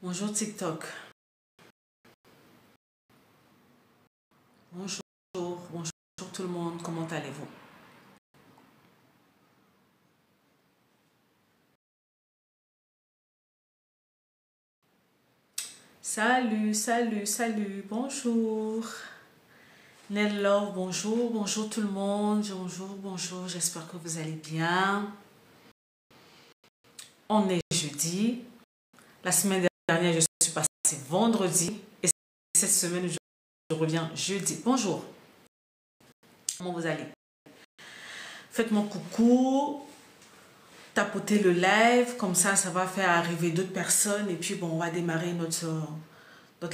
Bonjour TikTok. Bonjour, bonjour tout le monde. Comment allez-vous? Salut, salut, salut. Bonjour. Nello, bonjour, bonjour tout le monde. Bonjour, bonjour. J'espère que vous allez bien. On est jeudi. La semaine dernière, je suis passée vendredi. Et cette semaine, je reviens jeudi. Bonjour. Comment vous allez? Faites-moi coucou. Tapotez le live. Comme ça va faire arriver d'autres personnes. Et puis, bon, on va démarrer notre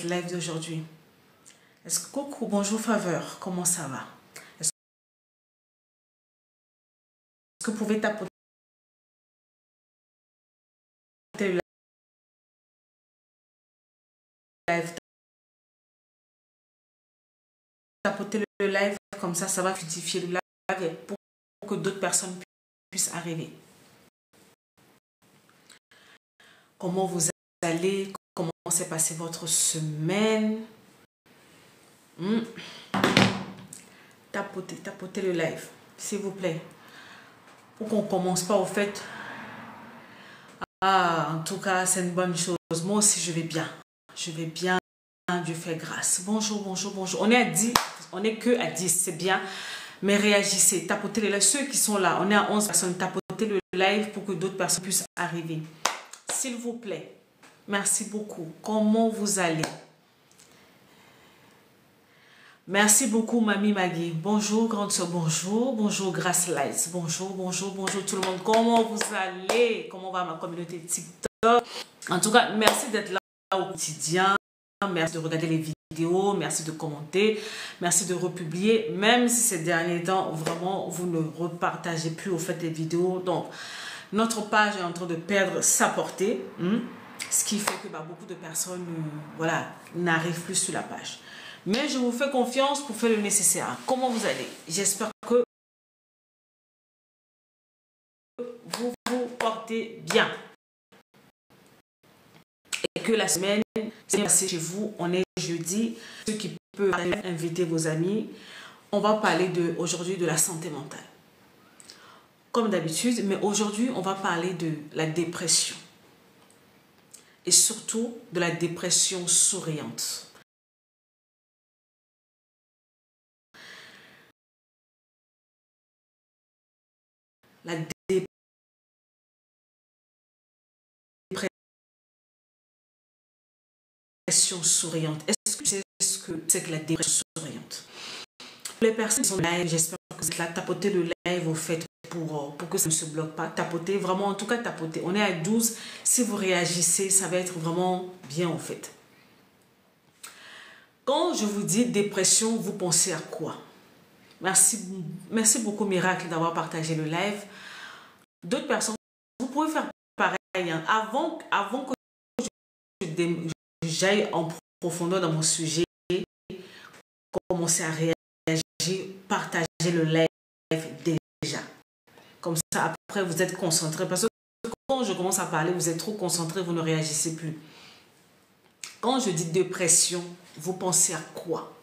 live d'aujourd'hui. Est-ce que coucou, bonjour Faveur. Comment ça va? Est-ce que vous pouvez tapoter le live? Tapoter le live. Comme ça va fluidifier le live pour que d'autres personnes puissent arriver. Comment vous allez? Comment s'est passée votre semaine? Tapotez le live, s'il vous plaît. Pour qu'on ne commence pas au fait. Ah, en tout cas, c'est une bonne chose. Moi aussi, je vais bien. Je vais bien. Dieu fait grâce. Bonjour, bonjour, bonjour. On est à 10. On n'est que à 10. C'est bien. Mais réagissez. Tapotez le live. Ceux qui sont là, on est à 11 personnes. Tapotez le live pour que d'autres personnes puissent arriver. S'il vous plaît. Merci beaucoup. Comment vous allez? Merci beaucoup, Mamie Maggie. Bonjour, grande soeur. Bonjour. Bonjour, Grace Lights. Bonjour, bonjour, bonjour tout le monde. Comment vous allez? Comment va ma communauté TikTok? En tout cas, merci d'être là au quotidien. Merci de regarder les vidéos. Merci de commenter. Merci de republier. Même si ces derniers temps, vraiment, vous ne repartagez plus au fait des vidéos. Donc, notre page est en train de perdre sa portée. Ce qui fait que beaucoup de personnes voilà, n'arrivent plus sur la page. Mais je vous fais confiance pour faire le nécessaire. Comment vous allez? J'espère que vous vous portez bien. Et que la semaine s'est passée chez vous. On est jeudi. Ceux qui peuvent inviter vos amis. On va parler aujourd'hui de la santé mentale. Comme d'habitude, mais aujourd'hui, on va parler de la dépression. Et surtout de la dépression souriante. La dépression souriante. Est-ce que c'est ce que c'est que la dépression souriante? Les personnes qui sont live, j'espère que vous êtes là. Tapotez le live au fait pour que ça ne se bloque pas. Tapotez, vraiment, en tout cas tapotez. On est à 12. Si vous réagissez, ça va être vraiment bien au fait. Quand je vous dis dépression, vous pensez à quoi? Merci beaucoup Miracle d'avoir partagé le live. D'autres personnes, vous pouvez faire pareil. Hein. Avant que j'aille en profondeur dans mon sujet, commencer à réagir, partager le live déjà. Comme ça, après, vous êtes concentré. Parce que quand je commence à parler, vous êtes trop concentré, vous ne réagissez plus. Quand je dis dépression, vous pensez à quoi?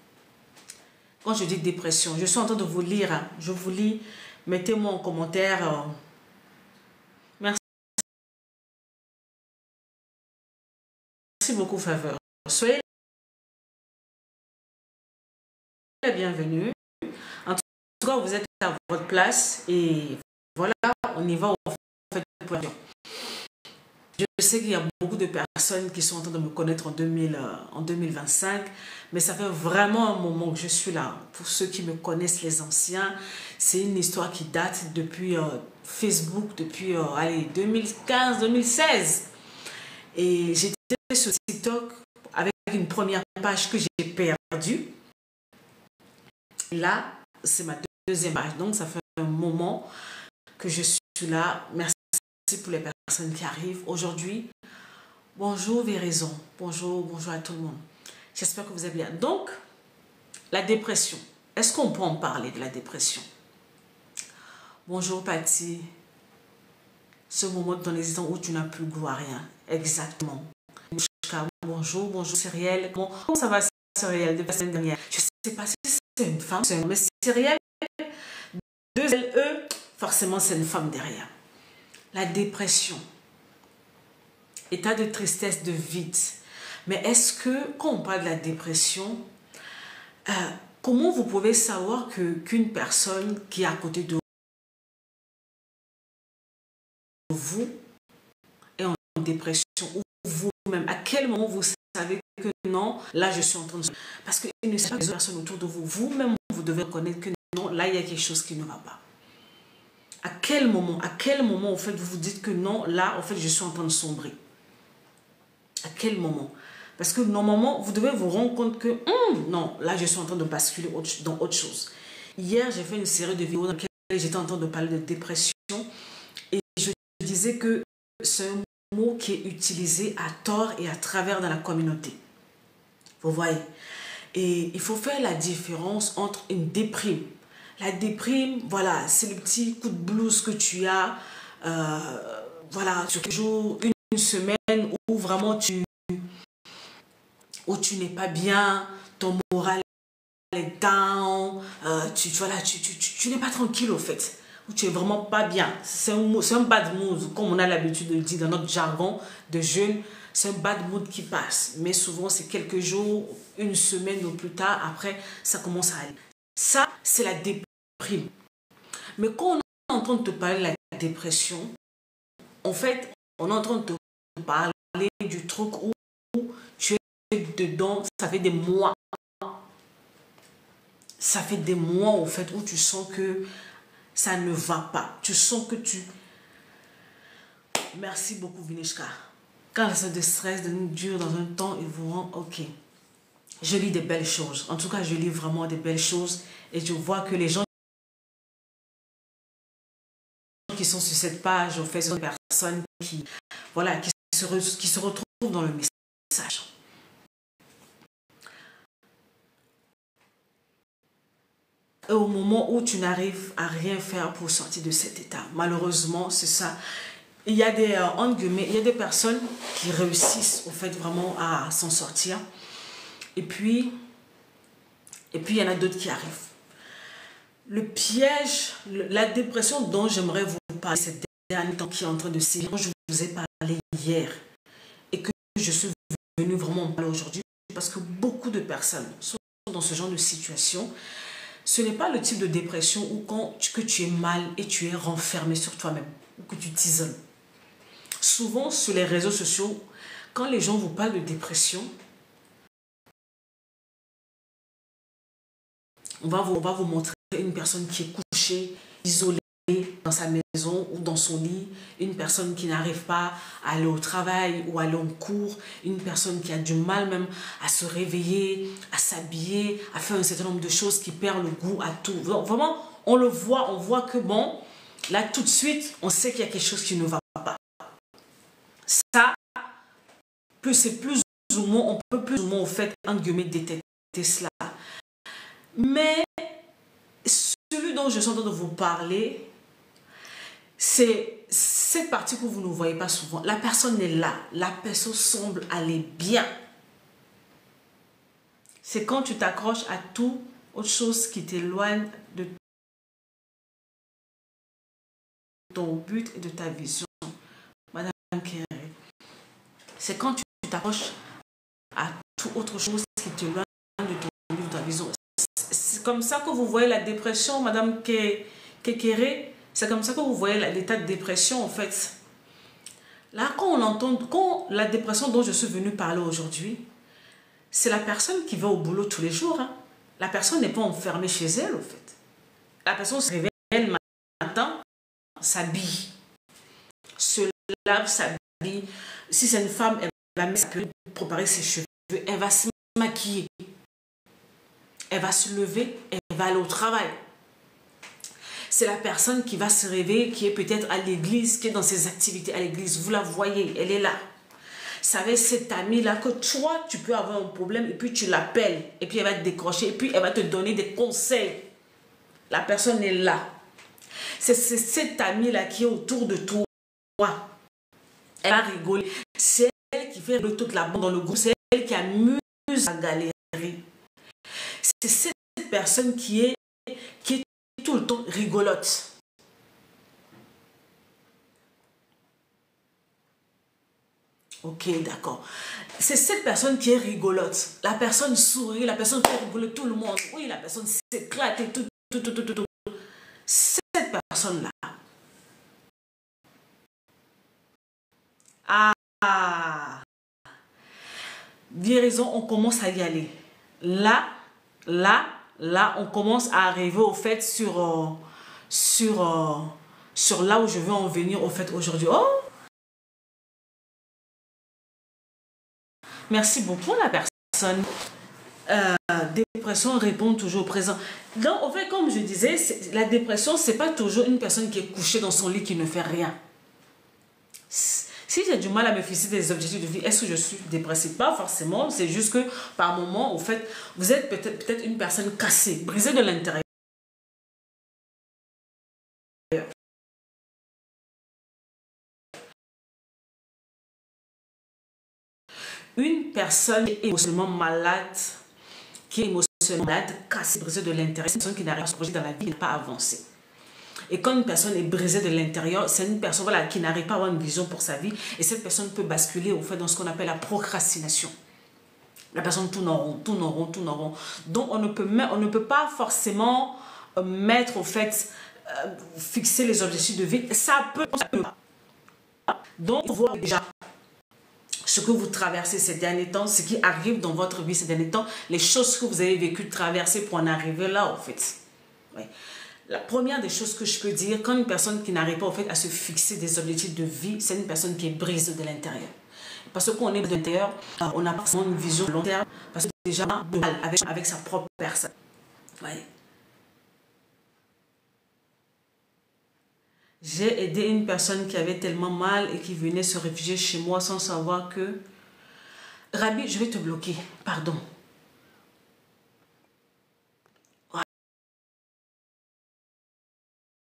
Quand je dis dépression, je suis en train de vous lire. Hein. Je vous lis. Mettez-moi en commentaire. Merci beaucoup, Faveur. Soyez la bienvenue. En tout cas, vous êtes à votre place. Et voilà, on y va. Je sais qu'il y a beaucoup de personnes qui sont en train de me connaître en 2025, mais ça fait vraiment un moment que je suis là. Pour ceux qui me connaissent, les anciens, c'est une histoire qui date depuis Facebook, depuis 2015-2016. Et j'étais sur TikTok avec une première page que j'ai perdue. Et là, c'est ma deuxième page. Donc, ça fait un moment que je suis là. Merci pour les personnes qui arrivent aujourd'hui. Bonjour Véraison, bonjour à tout le monde. J'espère que vous allez bien. Donc, la dépression. Est-ce qu'on peut en parler de la dépression? Bonjour Patty. Ce moment de ton existence où tu n'as plus goût à rien. Exactement. Bonjour, bonjour Cyrielle. Comment ça va Cyrielle de la semaine dernière? Je sais pas si c'est une femme, mais Cyrielle, deux LE, forcément c'est une femme derrière. La dépression, état de tristesse, de vide. Mais est-ce que, quand on parle de la dépression, comment vous pouvez savoir qu'une personne qui est à côté de vous est en dépression, ou vous-même, à quel moment vous savez que non, là je suis en train de... Parce qu'il ne sait pas que les personnes autour de vous, vous-même, vous devez reconnaître que non, là il y a quelque chose qui ne va pas. À quel moment en fait vous vous dites que non, là en fait je suis en train de sombrer? À quel moment? Parce que normalement, vous devez vous rendre compte que non, là je suis en train de basculer dans autre chose. Hier, j'ai fait une série de vidéos dans lesquelles j'étais en train de parler de dépression et je disais que c'est un mot qui est utilisé à tort et à travers dans la communauté. Vous voyez? Et il faut faire la différence entre une déprime. La déprime, voilà, c'est le petit coup de blues que tu as, voilà, sur quelques jours, une semaine où vraiment tu n'es pas bien, ton moral est down, tu n'es pas tranquille au fait, où tu es vraiment pas bien. C'est un bad mood, comme on a l'habitude de le dire dans notre jargon de jeunes, c'est un bad mood qui passe. Mais souvent, c'est quelques jours, une semaine ou plus tard, après, ça commence à aller. Ça, c'est la déprime. Mais quand on est en train de te parler de la dépression, en fait, on est en train de te parler du truc où tu es dedans, ça fait des mois. Ça fait des mois, au fait, où tu sens que ça ne va pas. Tu sens que tu... Merci beaucoup, Vinishka. Quand ça de stress dure dans un temps, ils vous rend OK. Je lis des belles choses. En tout cas, je lis vraiment des belles choses. Et je vois que les gens qui sont sur cette page, en fait, sont des personnes qui, voilà, qui se retrouvent dans le message. Et au moment où tu n'arrives à rien faire pour sortir de cet état, malheureusement, c'est ça. Il y a des, il y a des personnes qui réussissent, au fait, vraiment à s'en sortir. Et puis, il y en a d'autres qui arrivent. Le piège, la dépression dont j'aimerais vous parler ces derniers temps qui est en train de sévir, dont je vous ai parlé hier et que je suis venue vraiment en parler aujourd'hui parce que beaucoup de personnes sont dans ce genre de situation. Ce n'est pas le type de dépression où que tu es mal et tu es renfermé sur toi-même ou que tu t'isoles. Souvent sur les réseaux sociaux, quand les gens vous parlent de dépression, on va vous montrer une personne qui est couchée, isolée dans sa maison ou dans son lit, une personne qui n'arrive pas à aller au travail ou à aller en cours, une personne qui a du mal même à se réveiller, à s'habiller, à faire un certain nombre de choses, qui perd le goût à tout. Donc, vraiment, on le voit, on voit que bon, là tout de suite, on sait qu'il y a quelque chose qui ne va pas. Ça, c'est plus ou moins, on peut plus ou moins, au fait, entre guillemets, détecter cela. Mais celui dont je suis en train de vous parler, c'est cette partie que vous ne voyez pas souvent. La personne est là. La personne semble aller bien. C'est quand tu t'accroches à tout autre chose qui t'éloigne de ton but et de ta vision. Madame Kéré. C'est quand tu t'accroches à tout autre chose qui t'éloigne de ton but, de ta vision. C'est comme ça que vous voyez la dépression, Madame Kéré. C'est comme ça que vous voyez l'état de dépression, en fait. Là, quand la dépression dont je suis venue parler aujourd'hui, c'est la personne qui va au boulot tous les jours. Hein. La personne n'est pas enfermée chez elle, en fait. La personne se réveille le matin, s'habille, se lave, s'habille. Si c'est une femme, elle va préparer ses cheveux, elle va se maquiller, elle va se lever, elle va aller au travail. C'est la personne qui va se réveiller, qui est peut-être à l'église, qui est dans ses activités à l'église. Vous la voyez, elle est là. Vous savez, cette amie-là, que toi, tu peux avoir un problème, et puis tu l'appelles, et puis elle va te décrocher, et puis elle va te donner des conseils. La personne est là. C'est cette amie-là qui est autour de toi. Elle va rigoler. C'est elle qui fait rigoler toute la bande dans le groupe. C'est elle qui amuse la galerie. C'est cette personne qui est tout le temps rigolote. Ok, d'accord. C'est cette personne qui est rigolote. La personne sourit, la personne fait rigoler tout le monde. Oui, la personne s'éclate et tout. Cette personne-là. Ah, guérison, on commence à y aller. Là, on commence à arriver au fait sur là où je veux en venir au fait aujourd'hui. Oh, merci beaucoup la personne. Dépression répond toujours au présent. Donc, en fait, comme je disais, la dépression, c'est pas toujours une personne qui est couchée dans son lit qui ne fait rien. Si j'ai du mal à me fixer des objectifs de vie, est-ce que je suis dépressive? Pas forcément, c'est juste que par moment, au fait, vous êtes peut-être une personne cassée, brisée de l'intérieur. Une personne émotionnellement malade, qui est émotionnellement malade, cassée, brisée de l'intérieur, c'est une personne qui n'arrive pas à se projeter dans la vie, qui n'a pas avancé. Et quand une personne est brisée de l'intérieur, c'est une personne voilà, qui n'arrive pas à avoir une vision pour sa vie. Et cette personne peut basculer au fait dans ce qu'on appelle la procrastination. La personne tourne en rond, tourne en rond, tourne en rond. Donc on ne peut pas forcément mettre au fait, fixer les objectifs de vie. Ça peut. Donc voir déjà ce que vous traversez ces derniers temps, ce qui arrive dans votre vie ces derniers temps, les choses que vous avez vécues, traverser pour en arriver là, en fait. Ouais. La première des choses que je peux dire, quand une personne qui n'arrive pas en fait, à se fixer des objectifs de vie, c'est une personne qui est brisée de l'intérieur. Parce qu'on est de l'intérieur, on n'a pas forcément une vision long terme, parce que déjà, on a de mal avec sa propre personne. Ouais. J'ai aidé une personne qui avait tellement mal et qui venait se réfugier chez moi sans savoir que... Rabi, je vais te bloquer. Pardon.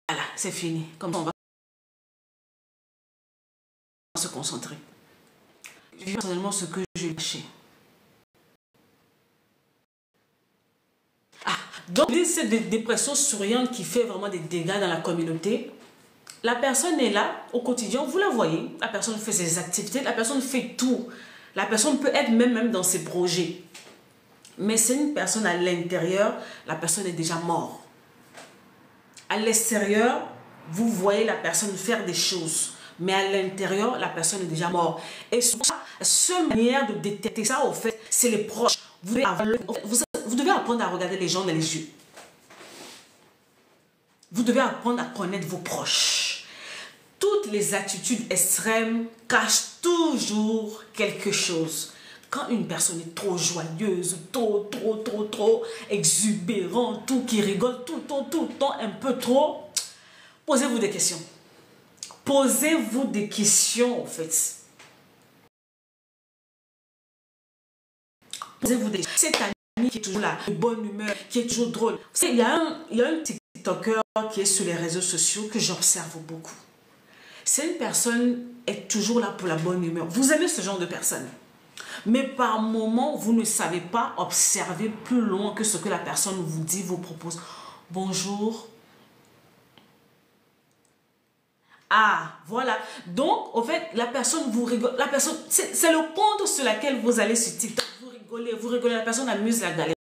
Voilà, c'est fini. Comme ça, on va se concentrer. Je vis personnellement ce que j'ai lâché. Ah, donc, c'est des dépressions souriantes qui fait vraiment des dégâts dans la communauté. La personne est là au quotidien, vous la voyez, la personne fait ses activités, la personne fait tout. La personne peut être même dans ses projets. Mais c'est une personne à l'intérieur, la personne est déjà morte. À l'extérieur, vous voyez la personne faire des choses. Mais à l'intérieur, la personne est déjà morte. Et la seule manière de détecter ça, au fait, c'est les proches. Vous devez apprendre à regarder les gens dans les yeux. Vous devez apprendre à connaître vos proches. Toutes les attitudes extrêmes cachent toujours quelque chose. Quand une personne est trop joyeuse, trop exubérante, tout qui rigole tout le temps, un peu trop, posez-vous des questions. Posez-vous des questions, en fait. Posez-vous des questions. Cette amie qui est toujours là, de bonne humeur, qui est toujours drôle. Il y a un TikToker qui est sur les réseaux sociaux que j'observe beaucoup. C'est une personne qui est toujours là pour la bonne humeur. Vous aimez ce genre de personne. Mais par moment, vous ne savez pas observer plus loin que ce que la personne vous dit, vous propose. Bonjour. Ah, voilà. Donc, en fait, la personne vous rigole. La personne, c'est le compte sur lequel vous allez sur TikTok. Vous rigolez. La personne amuse la galerie.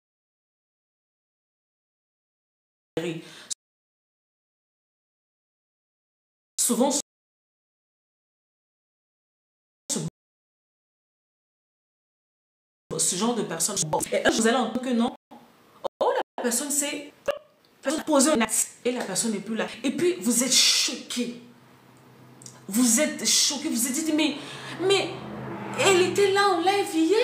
Souvent, ce genre de personne. Et vous allez entendre que non. Oh, la personne s'est posée un acte et la personne n'est plus là. Et puis, vous êtes choqué. Vous êtes choqué. Vous êtes dit, mais elle était là en live hier.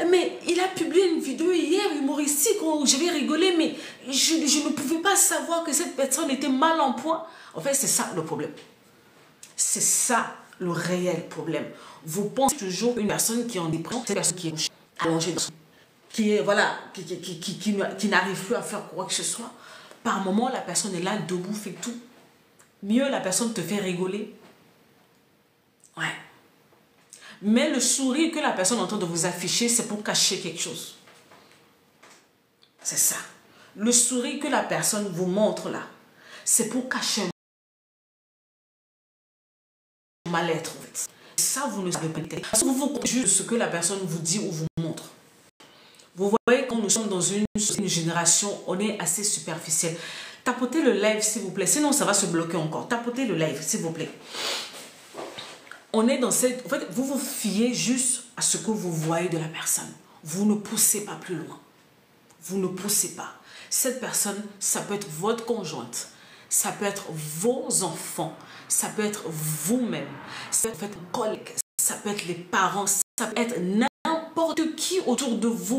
Mais il a publié une vidéo hier humoristique où je vais rigoler. Mais je ne pouvais pas savoir que cette personne était mal en point. En fait, c'est ça le problème. C'est ça le réel problème. Vous pensez toujours une personne qui est en dépression, c'est une personne qui est allongée, qui n'arrive plus à faire quoi que ce soit. Par moment, la personne est là, debout, fait tout. Mieux, la personne te fait rigoler. Ouais. Mais le sourire que la personne est en train de vous afficher, c'est pour cacher quelque chose. C'est ça. Le sourire que la personne vous montre là, c'est pour cacher un mal-être en fait. Ça, vous ne savez pas. Parce que vous comptez juste ce que la personne vous dit ou vous montre. Vous voyez, quand nous sommes dans une génération, on est assez superficiel. Tapotez le live s'il vous plaît, sinon ça va se bloquer encore. Tapotez le live s'il vous plaît. On est dans cette... En fait, vous vous fiez juste à ce que vous voyez de la personne. Vous ne poussez pas plus loin. Vous ne poussez pas. Cette personne, ça peut être votre conjointe. Ça peut être vos enfants. Ça peut être vous-même. Ça peut être un collègue. Ça peut être les parents. Ça peut être n'importe qui autour de vous.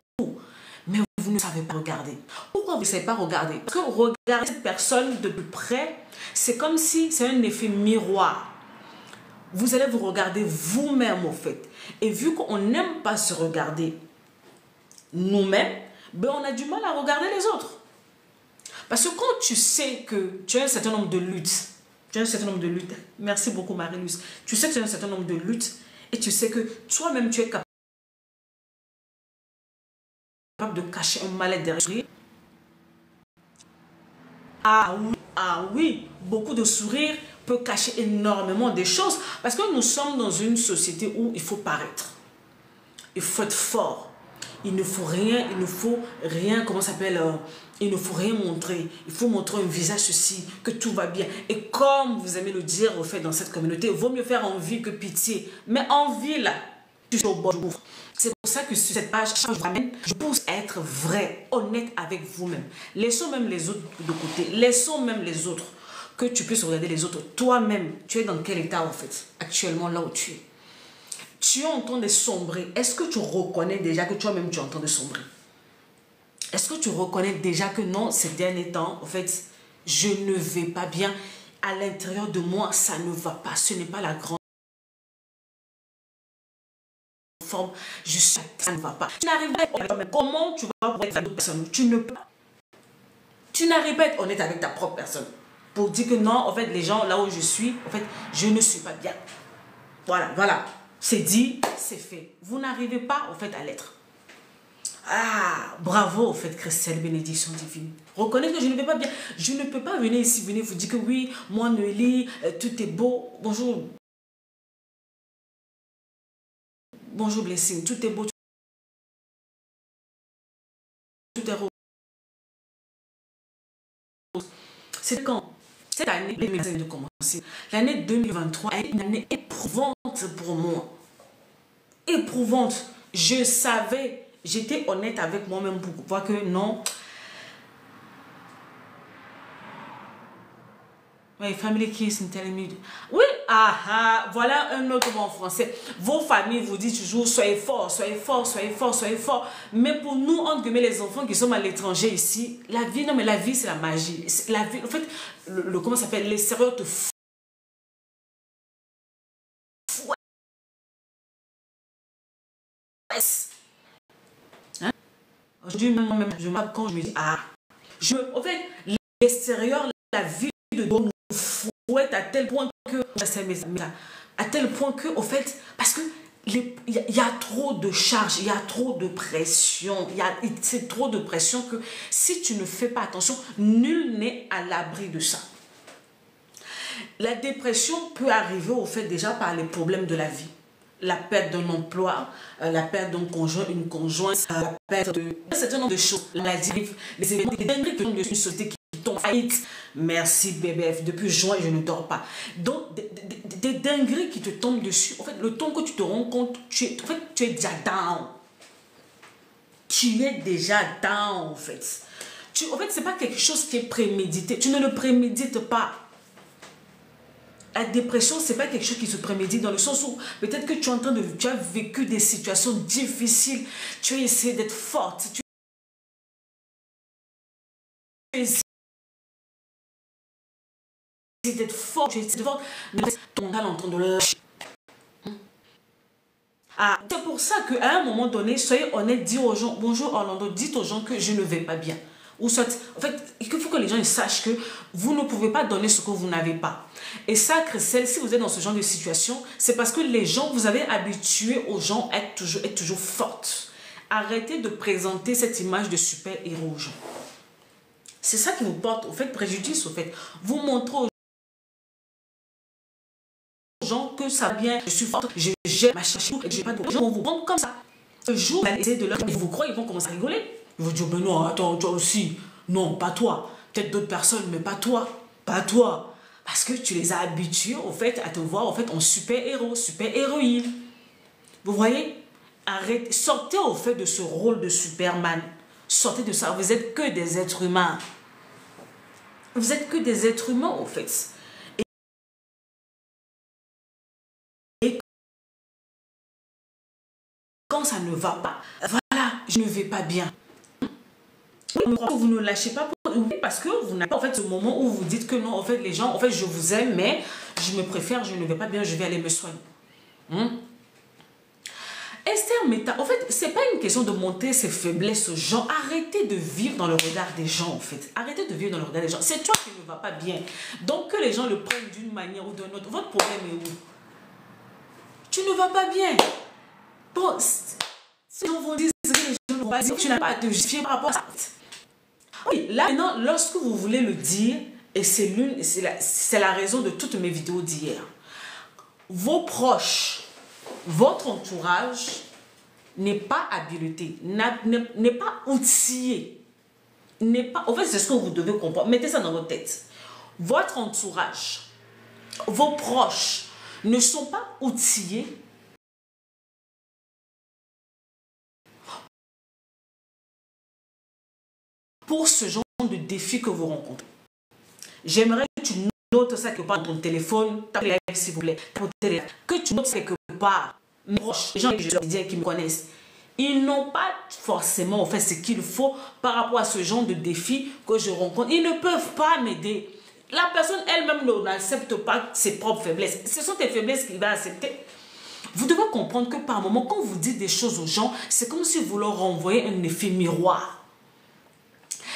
Mais vous ne savez pas regarder. Pourquoi vous ne savez pas regarder? Parce que regarder cette personne de plus près, c'est comme si c'est un effet miroir. Vous allez vous regarder vous-même, au fait. Et vu qu'on n'aime pas se regarder nous-mêmes, ben on a du mal à regarder les autres. Parce que quand tu sais que tu as un certain nombre de luttes, merci beaucoup Marie-Luce, tu sais que tu as un certain nombre de luttes et tu sais que toi-même tu es capable de cacher un mal-être derrière. Ah oui, beaucoup de sourires peut cacher énormément de choses parce que nous sommes dans une société où il faut paraître. Il faut être fort. Il ne faut rien, comment ça s'appelle, il ne faut rien montrer. Il faut montrer un visage ceci, que tout va bien. Et comme vous aimez le dire, au fait, dans cette communauté, il vaut mieux faire envie que pitié. Mais envie, là, tu es au bord du gouffre. C'est pour ça que sur cette page, je pousse à être vrai, honnête avec vous-même. Laissons même les autres de côté. Laissons même les autres. Que tu puisses regarder les autres. Toi-même, tu es dans quel état, en fait, actuellement, là où tu es? Tu es en train de sombrer. Est-ce que tu reconnais déjà que toi-même tu es en train de sombrer? Est-ce que tu reconnais déjà que non, ces derniers temps, en fait, je ne vais pas bien. À l'intérieur de moi, ça ne va pas. Ce n'est pas la grande forme. Ça ne va pas. Tu n'arrives pas à être honnête. Comment tu vas être avec d'autres personnes? Tu ne peux pas. Tu n'arrives pas à être honnête avec ta propre personne. Pour dire que non, en fait, les gens là où je suis, en fait, je ne suis pas bien. Voilà. C'est dit, c'est fait. Vous n'arrivez pas, au fait, à l'être. Ah, bravo, au fait, Christelle, bénédiction divine. Reconnaissez que je ne vais pas bien. Je ne peux pas venir ici, venir vous dire que oui, moi, Noélie, tout est beau. Bonjour. Bonjour, Blessing. Tout est beau. Tout est rose. C'est quand? Cette année, de commencer. L'année 2023 est une année éprouvante pour moi. Éprouvante. Je savais, j'étais honnête avec moi-même pour voir que non. Oui, family kiss and telling me. Oui, voilà un autre mot en français. Vos familles vous disent toujours soyez forts, soyez forts, soyez forts, soyez forts. Mais pour nous, entre guillemets, les enfants qui sommes à l'étranger ici, la vie, non mais la vie c'est la magie. La vie, en fait, comment ça s'appelle? L'extérieur te fout. Hein? Aujourd'hui, même, quand je me dis, en fait, l'extérieur, la vie de nous fouette à tel point que, au fait, parce que il y a trop de charges, il y a trop de pression, c'est trop de pression que si tu ne fais pas attention, nul n'est à l'abri de ça. La dépression peut arriver au fait déjà par les problèmes de la vie. La perte d'un emploi, la perte d'un conjoint, une conjointe, la perte de un certain nombre de choses, la maladie, les événements, des dingueries que une société qui tombe faillite. Merci BBF, depuis juin je ne dors pas. Donc des dingueries qui te tombent dessus. En fait, le temps que tu te rends compte, tu es déjà down. Tu es déjà down en fait. En fait, c'est pas quelque chose qui est prémédité. Tu ne le prémédites pas. La dépression, ce n'est pas quelque chose qui se prémédite dans le sens où peut-être que tu as vécu des situations difficiles, tu as essayé d'être forte, tu as essayé d'être forte, mais ton mental est en train de lâcher. C'est pour ça qu'à un moment donné, soyez honnête, dites aux gens, bonjour Orlando, dites aux gens que je ne vais pas bien. Ou soit, en fait, il faut que les gens sachent que vous ne pouvez pas donner ce que vous n'avez pas. Et ça, Christelle, si vous êtes dans ce genre de situation, c'est parce que les gens, vous avez habitué aux gens à être toujours fortes. Arrêtez de présenter cette image de super-héros aux gens. C'est ça qui vous porte, au fait, préjudice, au fait. Vous montrez aux gens que ça va bien, je suis forte, je gère ma chachou, et j'ai pas de... Les gens vont vous prendre comme ça. Un jour, vous allez essayer de leur... Ils vous croient, ils vont commencer à rigoler. Ils vont dire, mais non, attends, toi aussi. Non, pas toi. Peut-être d'autres personnes, mais pas toi. Pas toi. Parce que tu les as habitués, au fait, à te voir, au fait, en super-héros, super-héroïne. Vous voyez? Arrêtez, sortez, au fait, de ce rôle de Superman. Sortez de ça. Vous êtes que des êtres humains. Vous êtes que des êtres humains, au fait. Et quand ça ne va pas, voilà, je ne vais pas bien. Vous ne lâchez pas parce que vous n'avez pas en fait ce moment où vous dites que non, en fait, les gens, en fait, je vous aime, mais je me préfère, je ne vais pas bien, je vais aller me soigner. Esther Meta, en fait, c'est pas une question de monter ses faiblesses aux gens. Arrêtez de vivre dans le regard des gens, en fait. Arrêtez de vivre dans le regard des gens. C'est toi qui ne va pas bien. Donc, que les gens le prennent d'une manière ou d'une autre, votre problème est où? Tu ne vas pas bien. Bon, si on vous dit que les gens ne vont pas dire, tu n'as pas à te justifier par rapport à ça. Oui, là maintenant, lorsque vous voulez le dire, et c'est la raison de toutes mes vidéos d'hier, vos proches, votre entourage n'est pas habilité, n'est pas outillé, en fait, c'est ce que vous devez comprendre. Mettez ça dans votre tête. Votre entourage, vos proches ne sont pas outillés pour ce genre de défi que vous rencontrez. J'aimerais que tu notes ça quelque part dans ton téléphone, s'il vous plaît, que tu notes ça quelque part. Mes proches, les gens qui me connaissent, ils n'ont pas forcément en fait ce qu'il faut par rapport à ce genre de défi que je rencontre. Ils ne peuvent pas m'aider. La personne elle-même n'accepte pas ses propres faiblesses. Ce sont tes faiblesses qu'il va accepter. Vous devez comprendre que par moment, quand vous dites des choses aux gens, c'est comme si vous leur renvoyez un effet miroir.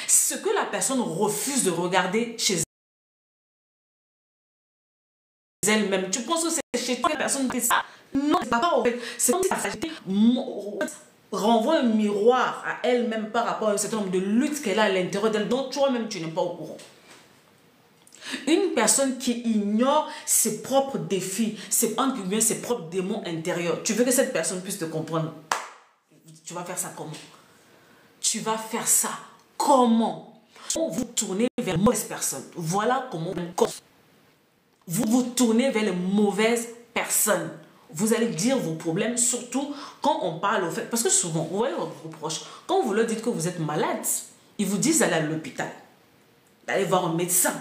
Ce que la personne refuse de regarder chez elle-même. Tu penses que c'est chez toi que la personne fait ça? Non, c'est pas vrai. C'est comme si la fragilité renvoie un miroir à elle-même par rapport à un certain nombre de luttes qu'elle a à l'intérieur d'elle, dont toi-même tu n'es pas au courant. Une personne qui ignore ses propres défis, ses propres démons intérieurs, tu veux que cette personne puisse te comprendre? Tu vas faire ça comment? Tu vas faire ça comment? Vous tournez vers les mauvaises personnes. Voilà comment vous vous tournez vers les mauvaises personnes. Vous allez dire vos problèmes, surtout quand on parle au fait. Parce que souvent, vous voyez vos proches, quand vous leur dites que vous êtes malade, ils vous disent d'aller à l'hôpital, d'aller voir un médecin.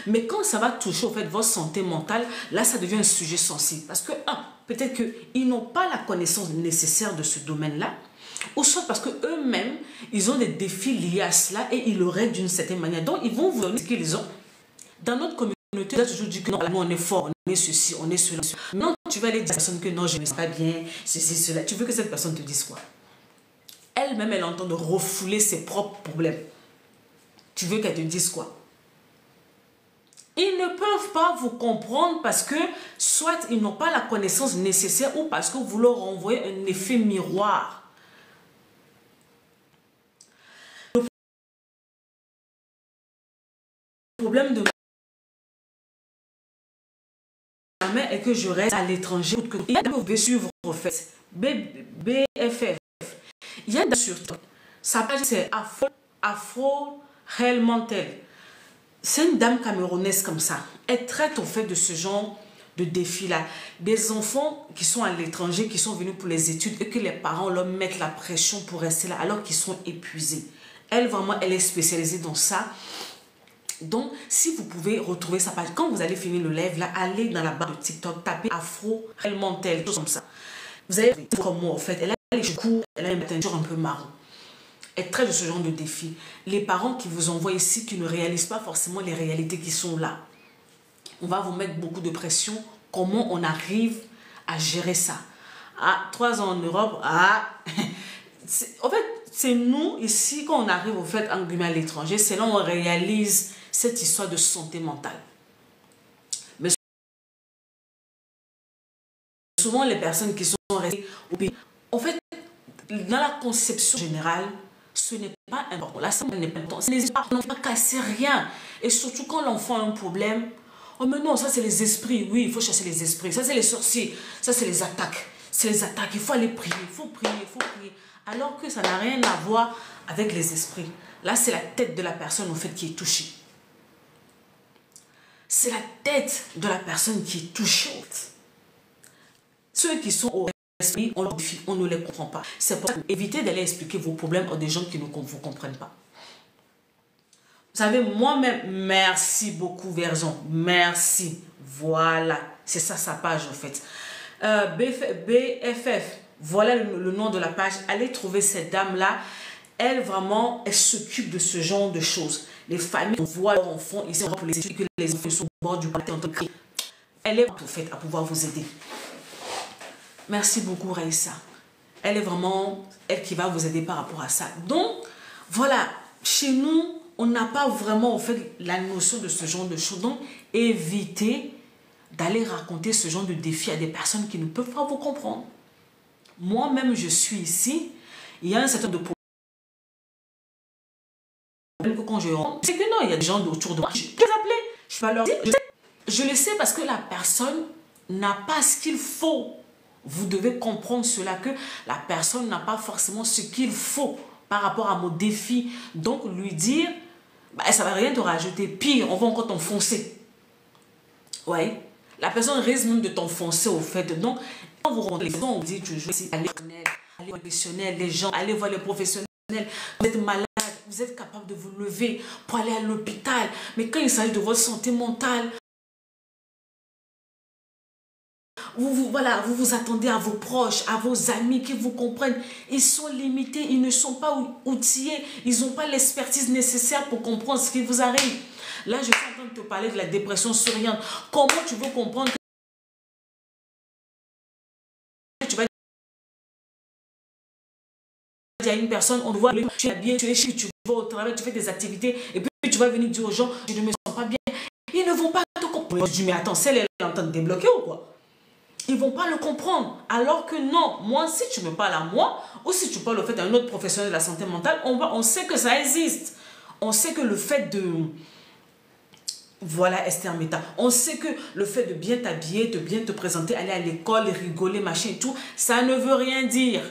Mais quand ça va toucher au fait votre santé mentale, là ça devient un sujet sensible. Parce que, peut-être qu'ils n'ont pas la connaissance nécessaire de ce domaine-là, ou soit parce qu'eux-mêmes, ils ont des défis liés à cela et ils le règlent d'une certaine manière. Donc, ils vont vous donner ce qu'ils ont. Dans notre communauté, on a toujours dit que non, nous on est fort, on est ceci, on est cela. Maintenant, tu vas aller dire à la personne que non, je ne me sens pas bien, ceci, cela. Tu veux que cette personne te dise quoi? Elle-même, elle entend de refouler ses propres problèmes. Tu veux qu'elle te dise quoi? Ils ne peuvent pas vous comprendre parce que soit ils n'ont pas la connaissance nécessaire ou parce que vous leur renvoyez un effet miroir. Le problème de ma mère est que je reste à l'étranger. Il y a des pouvez suivre en fait. BFF. Il y a sur sa page c'est Afro Helmantel. C'est une dame camerounaise comme ça. Elle traite au fait de ce genre de défi-là. Des enfants qui sont à l'étranger, qui sont venus pour les études et que les parents leur mettent la pression pour rester là alors qu'ils sont épuisés. Elle, vraiment, elle est spécialisée dans ça. Donc, si vous pouvez retrouver sa page, quand vous allez finir le live, là, allez dans la barre de TikTok, tapez Afro Helmantel, tout comme ça. Vous allez comme moi, en fait. Elle a les cheveux courts, elle a une teinture un peu marron. Elle traite de ce genre de défi. Les parents qui vous envoient ici, qui ne réalisent pas forcément les réalités qui sont là, on va vous mettre beaucoup de pression. Comment on arrive à gérer ça? 3 ans en Europe, en fait, c'est nous, ici, quand on arrive au fait, en guillemets, à l'étranger, c'est là où on réalise cette histoire de santé mentale. Mais souvent, les personnes qui sont restées au pays, en fait, dans la conception générale, ce n'est pas important. La santé n'est pas importante. On n'a pas cassé rien. Et surtout quand l'enfant a un problème, oh mais non, ça c'est les esprits. Oui, il faut chasser les esprits. Ça c'est les sorciers. Ça c'est les attaques. C'est les attaques. Il faut aller prier. Il faut prier. Il faut prier. Alors que ça n'a rien à voir avec les esprits. Là, c'est la tête de la personne en fait qui est touchée. C'est la tête de la personne qui est touchée. Ceux qui sont au esprit, on leur défie, on ne les comprend pas. C'est pour ça évitez d'aller expliquer vos problèmes à des gens qui ne vous comprennent pas. Vous savez, moi-même, merci beaucoup, Verzon. Merci. Voilà. C'est ça, sa page, en fait. BFF, voilà le nom de la page. Allez trouver cette dame-là. Elle, vraiment, elle s'occupe de ce genre de choses. Les familles, on voit leurs enfants ici, on voit pour les études que les enfants sont au bord du parc en train de crier. Elle est en fait à pouvoir vous aider. Merci beaucoup, Raïssa. Elle est vraiment, elle qui va vous aider par rapport à ça. Donc, voilà, chez nous, on n'a pas vraiment en fait la notion de ce genre de choses. Donc, évitez d'aller raconter ce genre de défi à des personnes qui ne peuvent pas vous comprendre. Moi-même, je suis ici. Il y a un certain nombre de problèmes que quand je rentre, c'est que non, il y a des gens autour de moi. Je peux les appeler. Je peux leur dire. Je le sais parce que la personne n'a pas ce qu'il faut. Vous devez comprendre cela, que la personne n'a pas forcément ce qu'il faut par rapport à mon défi. Donc, lui dire, bah, ça ne va rien te rajouter. Pire, on va encore t'enfoncer. Ouais. La personne risque même de t'enfoncer au fait. Donc, quand vous rentrez, on dit toujours, allez voir les professionnels, les gens, allez voir les professionnels. Vous êtes malade, vous êtes capable de vous lever pour aller à l'hôpital. Mais quand il s'agit de votre santé mentale, voilà, vous vous attendez à vos proches, à vos amis qui vous comprennent. Ils sont limités, ils ne sont pas outillés, ils n'ont pas l'expertise nécessaire pour comprendre ce qui vous arrive. Là, je suis en train de te parler de la dépression souriante. Comment tu veux comprendre que tu vas dire à une personne, on te voit, tu es bien, tu es chic, tu vas au travail, tu fais des activités, et puis tu vas venir dire aux gens, je ne me sens pas bien. Ils ne vont pas te comprendre. Je dis, mais attends, celle-là, elle est en train de débloquer ou quoi? Ils ne vont pas le comprendre. Alors que non, moi, si tu me parles à moi, ou si tu parles au fait à un autre professionnel de la santé mentale, on sait que ça existe. On sait que le fait de... Voilà, Esther Meta. On sait que le fait de bien t'habiller, de bien te présenter, aller à l'école, rigoler, machin et tout, ça ne veut rien dire.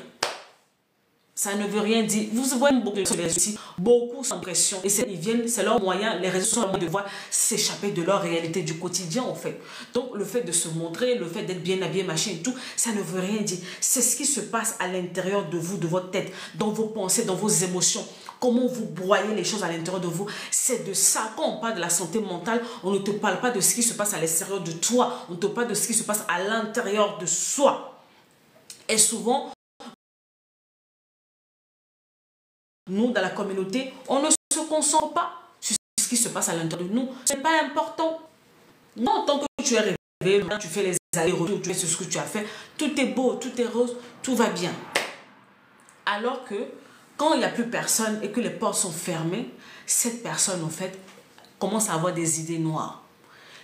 Ça ne veut rien dire. Vous voyez beaucoup sans pression. Et ils viennent, c'est leur moyen, les réseaux sont leur moyen de voir s'échapper de leur réalité du quotidien en fait. Donc le fait de se montrer, le fait d'être bien habillé, machin et tout, ça ne veut rien dire. C'est ce qui se passe à l'intérieur de vous, de votre tête, dans vos pensées, dans vos émotions. Comment vous broyez les choses à l'intérieur de vous. C'est de ça. Quand on parle de la santé mentale, on ne te parle pas de ce qui se passe à l'extérieur de toi. On te parle de ce qui se passe à l'intérieur de soi. Et souvent, nous, dans la communauté, on ne se concentre pas sur ce qui se passe à l'intérieur de nous. Ce n'est pas important. Non, tant que tu es réveillé, tu fais les allers-retours, tu fais ce que tu as fait, tout est beau, tout est rose, tout va bien. Alors que, quand il n'y a plus personne et que les portes sont fermées, cette personne, en fait, commence à avoir des idées noires.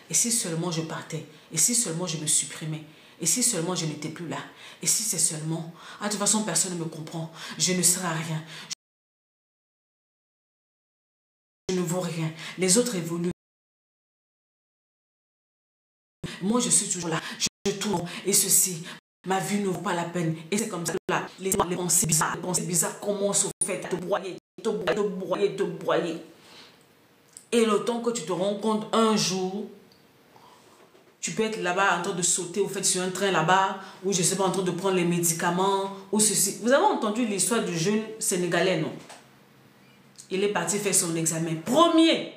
Et si seulement je partais, et si seulement je me supprimais, et si seulement je n'étais plus là, et si c'est seulement, ah, de toute façon, personne ne me comprend, je ne serai à rien. Je ne vaux rien. Les autres évoluent. Moi, je suis toujours là. Je tourne. Et ceci, ma vie ne vaut pas la peine. Et c'est comme ça là. Les pensées bizarres commencent au fait à te broyer, te broyer, te broyer. Et le temps que tu te rends compte, un jour, tu peux être là-bas en train de sauter au fait sur un train là-bas, ou je ne sais pas, en train de prendre les médicaments, ou ceci. Vous avez entendu l'histoire du jeune Sénégalais, non? Il est parti faire son examen. Premier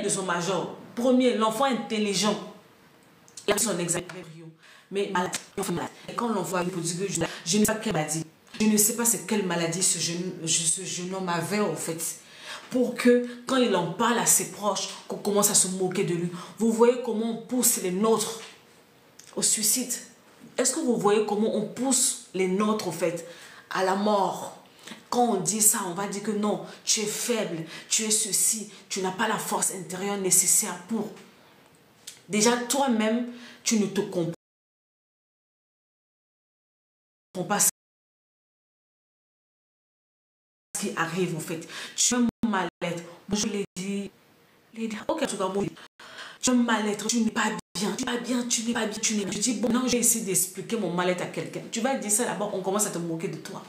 de son major. Premier, l'enfant intelligent. Il a fait son examen. Mais malade. Et quand l'enfant a dit que je ne sais pas quelle maladie. Je ne sais pas c'est quelle maladie ce jeune homme avait en fait. Pour que quand il en parle à ses proches, qu'on commence à se moquer de lui. Vous voyez comment on pousse les nôtres au suicide? Est-ce que vous voyez comment on pousse les nôtres en fait à la mort. Quand on dit ça, on va dire que non, tu es faible, tu es ceci, tu n'as pas la force intérieure nécessaire pour. Déjà, toi-même, tu ne te comprends pas ce qui arrive, en fait. Tu as mal-être. Je l'ai dit, ok, tu vas mourir. Tu as mal-être, tu n'es pas bien, tu n'es pas bien, tu n'es pas bien, tu n'es pas bien. Je dis, bon, non, j'ai essayé d'expliquer mon mal-être à quelqu'un. Tu vas dire ça d'abord, on commence à te moquer de toi.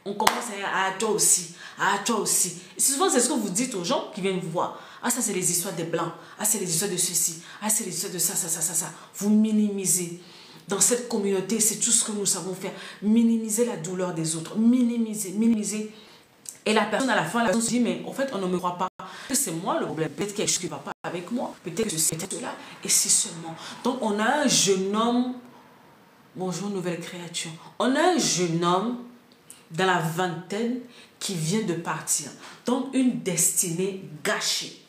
On commence à dire, ah, toi aussi, ah, toi aussi. Et souvent, c'est ce que vous dites aux gens qui viennent vous voir. Ah, ça, c'est les histoires des blancs. Ah, c'est les histoires de ceci. Ah, c'est les histoires de ça, ça, ça, ça, ça. Vous minimisez. Dans cette communauté, c'est tout ce que nous savons faire. Minimiser la douleur des autres. Minimiser, minimiser. Et la personne, à la fin, la personne se dit, mais en fait, on ne me croit pas. C'est moi le problème. Peut-être quelque chose qui ne va pas avec moi. Peut-être que c'est cela. Et c'est seulement. Donc, on a un jeune homme. Bonjour, nouvelle créature. On a un jeune homme dans la vingtaine qui vient de partir. Donc, une destinée gâchée.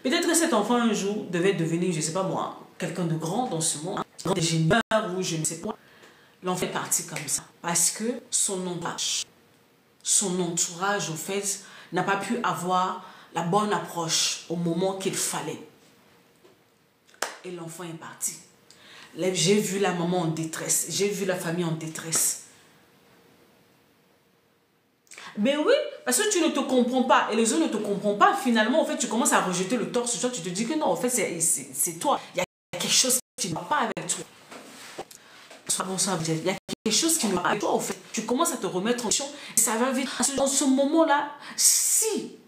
Peut-être que cet enfant, un jour, devait devenir, je ne sais pas moi, quelqu'un de grand dans ce monde. Un grand ingénieur ou je ne sais pas. L'enfant est parti comme ça. Parce que son entourage, au fait, n'a pas pu avoir la bonne approche au moment qu'il fallait. Et l'enfant est parti. J'ai vu la maman en détresse. J'ai vu la famille en détresse. Mais oui, parce que tu ne te comprends pas et les autres ne te comprennent pas. Finalement, en fait, tu commences à rejeter le tort sur toi. Tu te dis que non, en fait, c'est toi. Il y a quelque chose qui ne va pas avec toi. Il y a quelque chose qui ne va pas avec toi, en fait. Tu commences à te remettre en question et ça va vite. Dans ce moment-là, si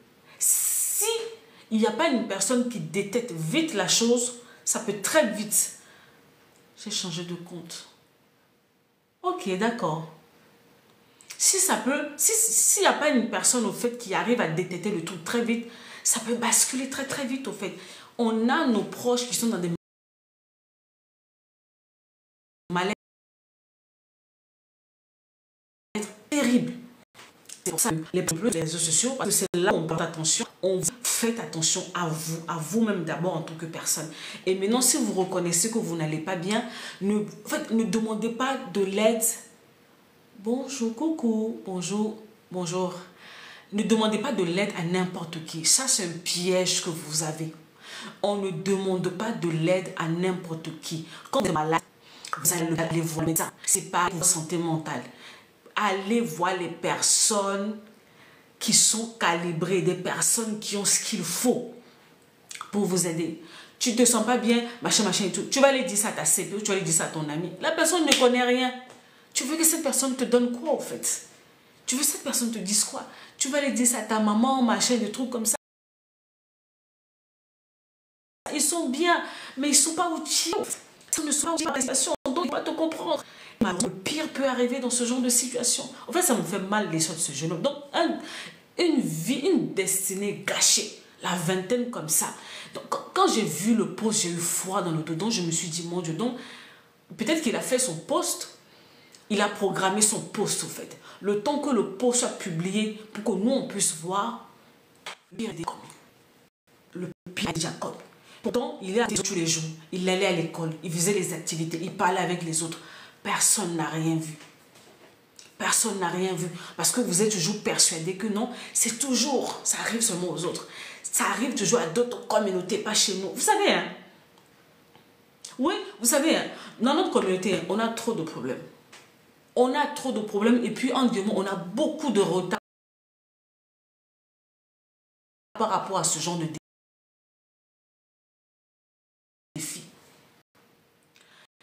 il n'y a pas une personne qui détecte vite la chose, ça peut très vite. J'ai changé de compte. Ok, d'accord. Si ça peut, s'il n'y a pas une personne au fait qui arrive à détecter le truc très vite, ça peut basculer très très vite au fait. On a nos proches qui sont dans des malaises terribles. C'est pour ça que les réseaux sociaux, parce que c'est là où on porte attention. On fait attention à vous-même d'abord en tant que personne. Et maintenant, si vous reconnaissez que vous n'allez pas bien, ne demandez pas de l'aide. Bonjour, coucou, bonjour, bonjour. Ne demandez pas de l'aide à n'importe qui. Ça, c'est un piège que vous avez. On ne demande pas de l'aide à n'importe qui. Quand vous êtes malade, vous allez aller voir le médecin. Ce n'est pas pour votre santé mentale. Allez voir les personnes qui sont calibrées, des personnes qui ont ce qu'il faut pour vous aider. Tu ne te sens pas bien, machin, machin et tout. Tu vas aller dire ça à ta CPO, tu vas aller dire ça à ton ami. La personne ne connaît rien. Tu veux que cette personne te donne quoi, en fait? Tu veux que cette personne te dise quoi? Tu vas aller dire ça à ta maman, machin, des trucs comme ça. Ils sont bien, mais ils ne sont pas outillés. Ils ne sont pas outillés par la situation, donc ils ne vont pas te comprendre. Le pire peut arriver dans ce genre de situation. En fait, ça me fait mal les choses de ce jeune homme. Donc, une vie, une destinée gâchée. La vingtaine comme ça. Donc, quand j'ai vu le post, j'ai eu froid dans le dos. Donc, je me suis dit, mon Dieu, donc, peut-être qu'il a fait son post. Il a programmé son post, au fait. Le temps que le post soit publié, pour que nous, on puisse voir, le pire des commis. Le pire de Jacob. Pourtant, il est à l'école tous les jours. Il allait à l'école, il faisait les activités, il parlait avec les autres. Personne n'a rien vu. Personne n'a rien vu. Parce que vous êtes toujours persuadé que non, c'est toujours, ça arrive seulement aux autres. Ça arrive toujours à d'autres communautés, pas chez nous. Vous savez, hein? Oui, vous savez, hein, dans notre communauté, on a trop de problèmes. On a trop de problèmes et puis en Dieu, on a beaucoup de retard par rapport à ce genre de défis.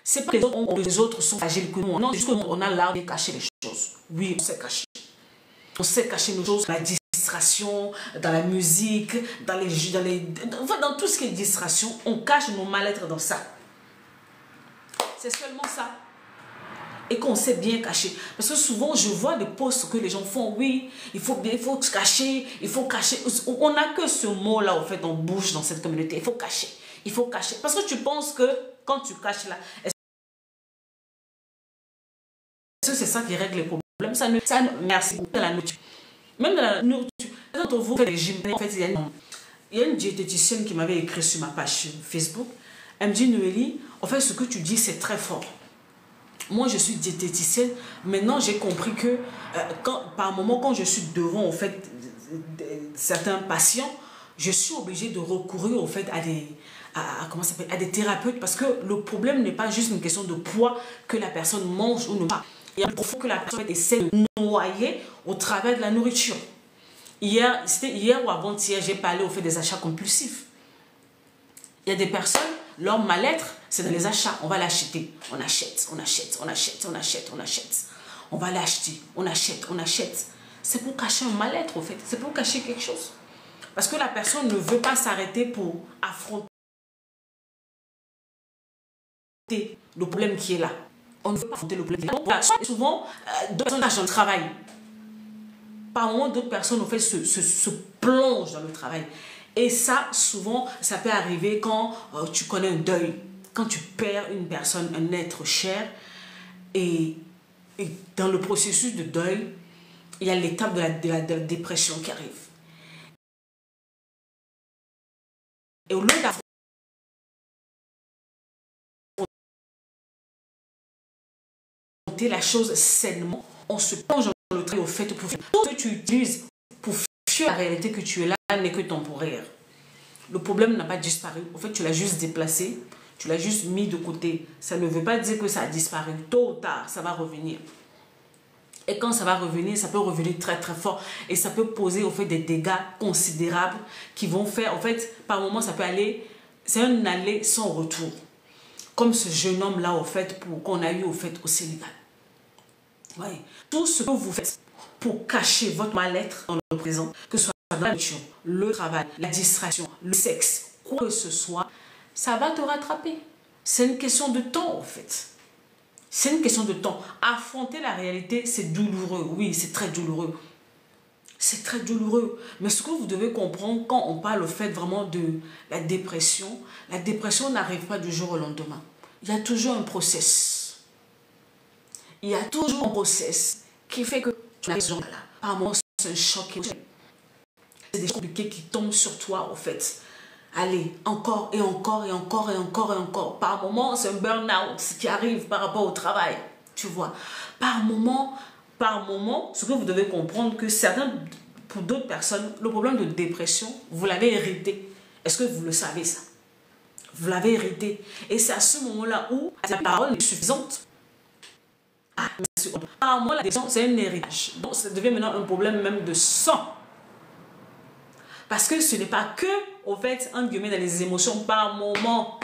C'est pas que les autres sont fragiles que nous. Non, c'est juste qu'on a l'art de cacher les choses. Oui, on sait cacher. On sait cacher nos choses dans la distraction, dans la musique, dans tout ce qui est distraction. On cache nos mal-être dans ça. C'est seulement ça. Et qu'on sait bien cacher. Parce que souvent, je vois des posts que les gens font. Oui, il faut se cacher, il faut cacher. On n'a que ce mot-là, en fait, en bouche dans cette communauté. Il faut cacher. Il faut cacher. Parce que tu penses que quand tu caches là, est-ce que c'est ça qui règle les problèmes? Merci beaucoup. La nourriture. Même dans la nourriture. Quand on vous fait des régimes, en fait, il y a une diététicienne qui m'avait écrit sur ma page Facebook. Elle me dit, Noélie, en fait, ce que tu dis, c'est très fort. Moi, je suis diététicienne. Maintenant, j'ai compris que par moment, quand je suis devant, en fait, certains patients, je suis obligée de recourir, au fait, comment ça s'appelle, à des thérapeutes, parce que le problème n'est pas juste une question de poids que la personne mange ou ne pas. Il y a un profond que la personne essaie de noyer au travers de la nourriture. C'était hier ou avant-hier, j'ai parlé au fait des achats compulsifs. Il y a des personnes, leur mal-être, c'est dans les achats. On va l'acheter. On achète, on achète, on achète, on achète, on achète. On va l'acheter, on achète, on achète. C'est pour cacher un mal-être, au fait. C'est pour cacher quelque chose. Parce que la personne ne veut pas s'arrêter pour affronter le problème qui est là. On ne veut pas affronter le problème qui est là. Donc, souvent, d'autres personnes dans le travail. Par moment, d'autres personnes, au fait, se plongent dans le travail. Et ça, souvent, ça peut arriver quand tu connais un deuil. Quand tu perds une personne, un être cher. Et dans le processus de deuil, il y a l'étape de la dépression qui arrive. Et au lieu d'affronter la chose sainement, on se plonge dans le travail au fait pour tout ce que tu utilises pour fuir la réalité que tu es là n'est que temporaire. Le problème n'a pas disparu. En fait, tu l'as juste déplacé, tu l'as juste mis de côté. Ça ne veut pas dire que ça a disparu. Tôt ou tard, ça va revenir. Et quand ça va revenir, ça peut revenir très très fort. Et ça peut poser au fait des dégâts considérables qui vont faire, en fait, par moment, ça peut aller, c'est un aller sans retour. Comme ce jeune homme-là, au fait, qu'on a eu au fait au Sénégal. Ouais. Tout ce que vous faites pour cacher votre mal-être dans le présent, que ce soit dans la nourriture, le travail, la distraction, le sexe, quoi que ce soit, ça va te rattraper. C'est une question de temps, en fait. C'est une question de temps. Affronter la réalité, c'est douloureux. Oui, c'est très douloureux. C'est très douloureux. Mais ce que vous devez comprendre quand on parle au fait vraiment de la dépression n'arrive pas du jour au lendemain. Il y a toujours un process. Il y a toujours un process qui fait que tu n'as pas là. Par moment, c'est un choc. C'est des choses compliquées qui tombent sur toi, en fait. Allez, encore et encore et encore et encore et encore. Par moment, c'est un burn-out qui arrive par rapport au travail. Tu vois. Par moment, ce que vous devez comprendre, que pour d'autres personnes, le problème de dépression, vous l'avez hérité. Est-ce que vous le savez ça? Vous l'avez hérité. Et c'est à ce moment-là où la parole est suffisante. Par moment, la dépression, c'est un héritage. Donc, ça devient maintenant un problème même de sang. Parce que ce n'est pas que, au fait, entre guillemets, dans les émotions, par moment,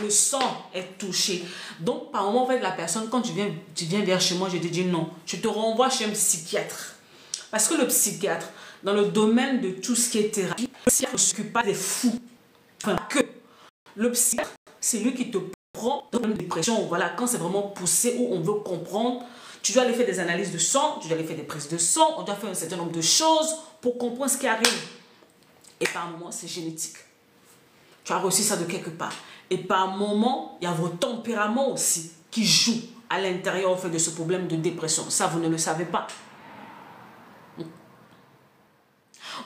le sang est touché. Donc, par moment, en fait, la personne, quand tu viens vers chez moi, je te dis non. Je te renvoie chez un psychiatre. Parce que le psychiatre, dans le domaine de tout ce qui est thérapie, le psychiatre ne s'occupe pas des fous. Enfin, que le psychiatre, c'est lui qui te prend dans une dépression. Voilà, quand c'est vraiment poussé, où on veut comprendre, tu dois aller faire des analyses de sang, tu dois aller faire des prises de sang, on doit faire un certain nombre de choses pour comprendre ce qui arrive. Et par moment, c'est génétique. Tu as reçu ça de quelque part. Et par moment, il y a votre tempérament aussi qui joue à l'intérieur de ce problème de dépression. Ça, vous ne le savez pas.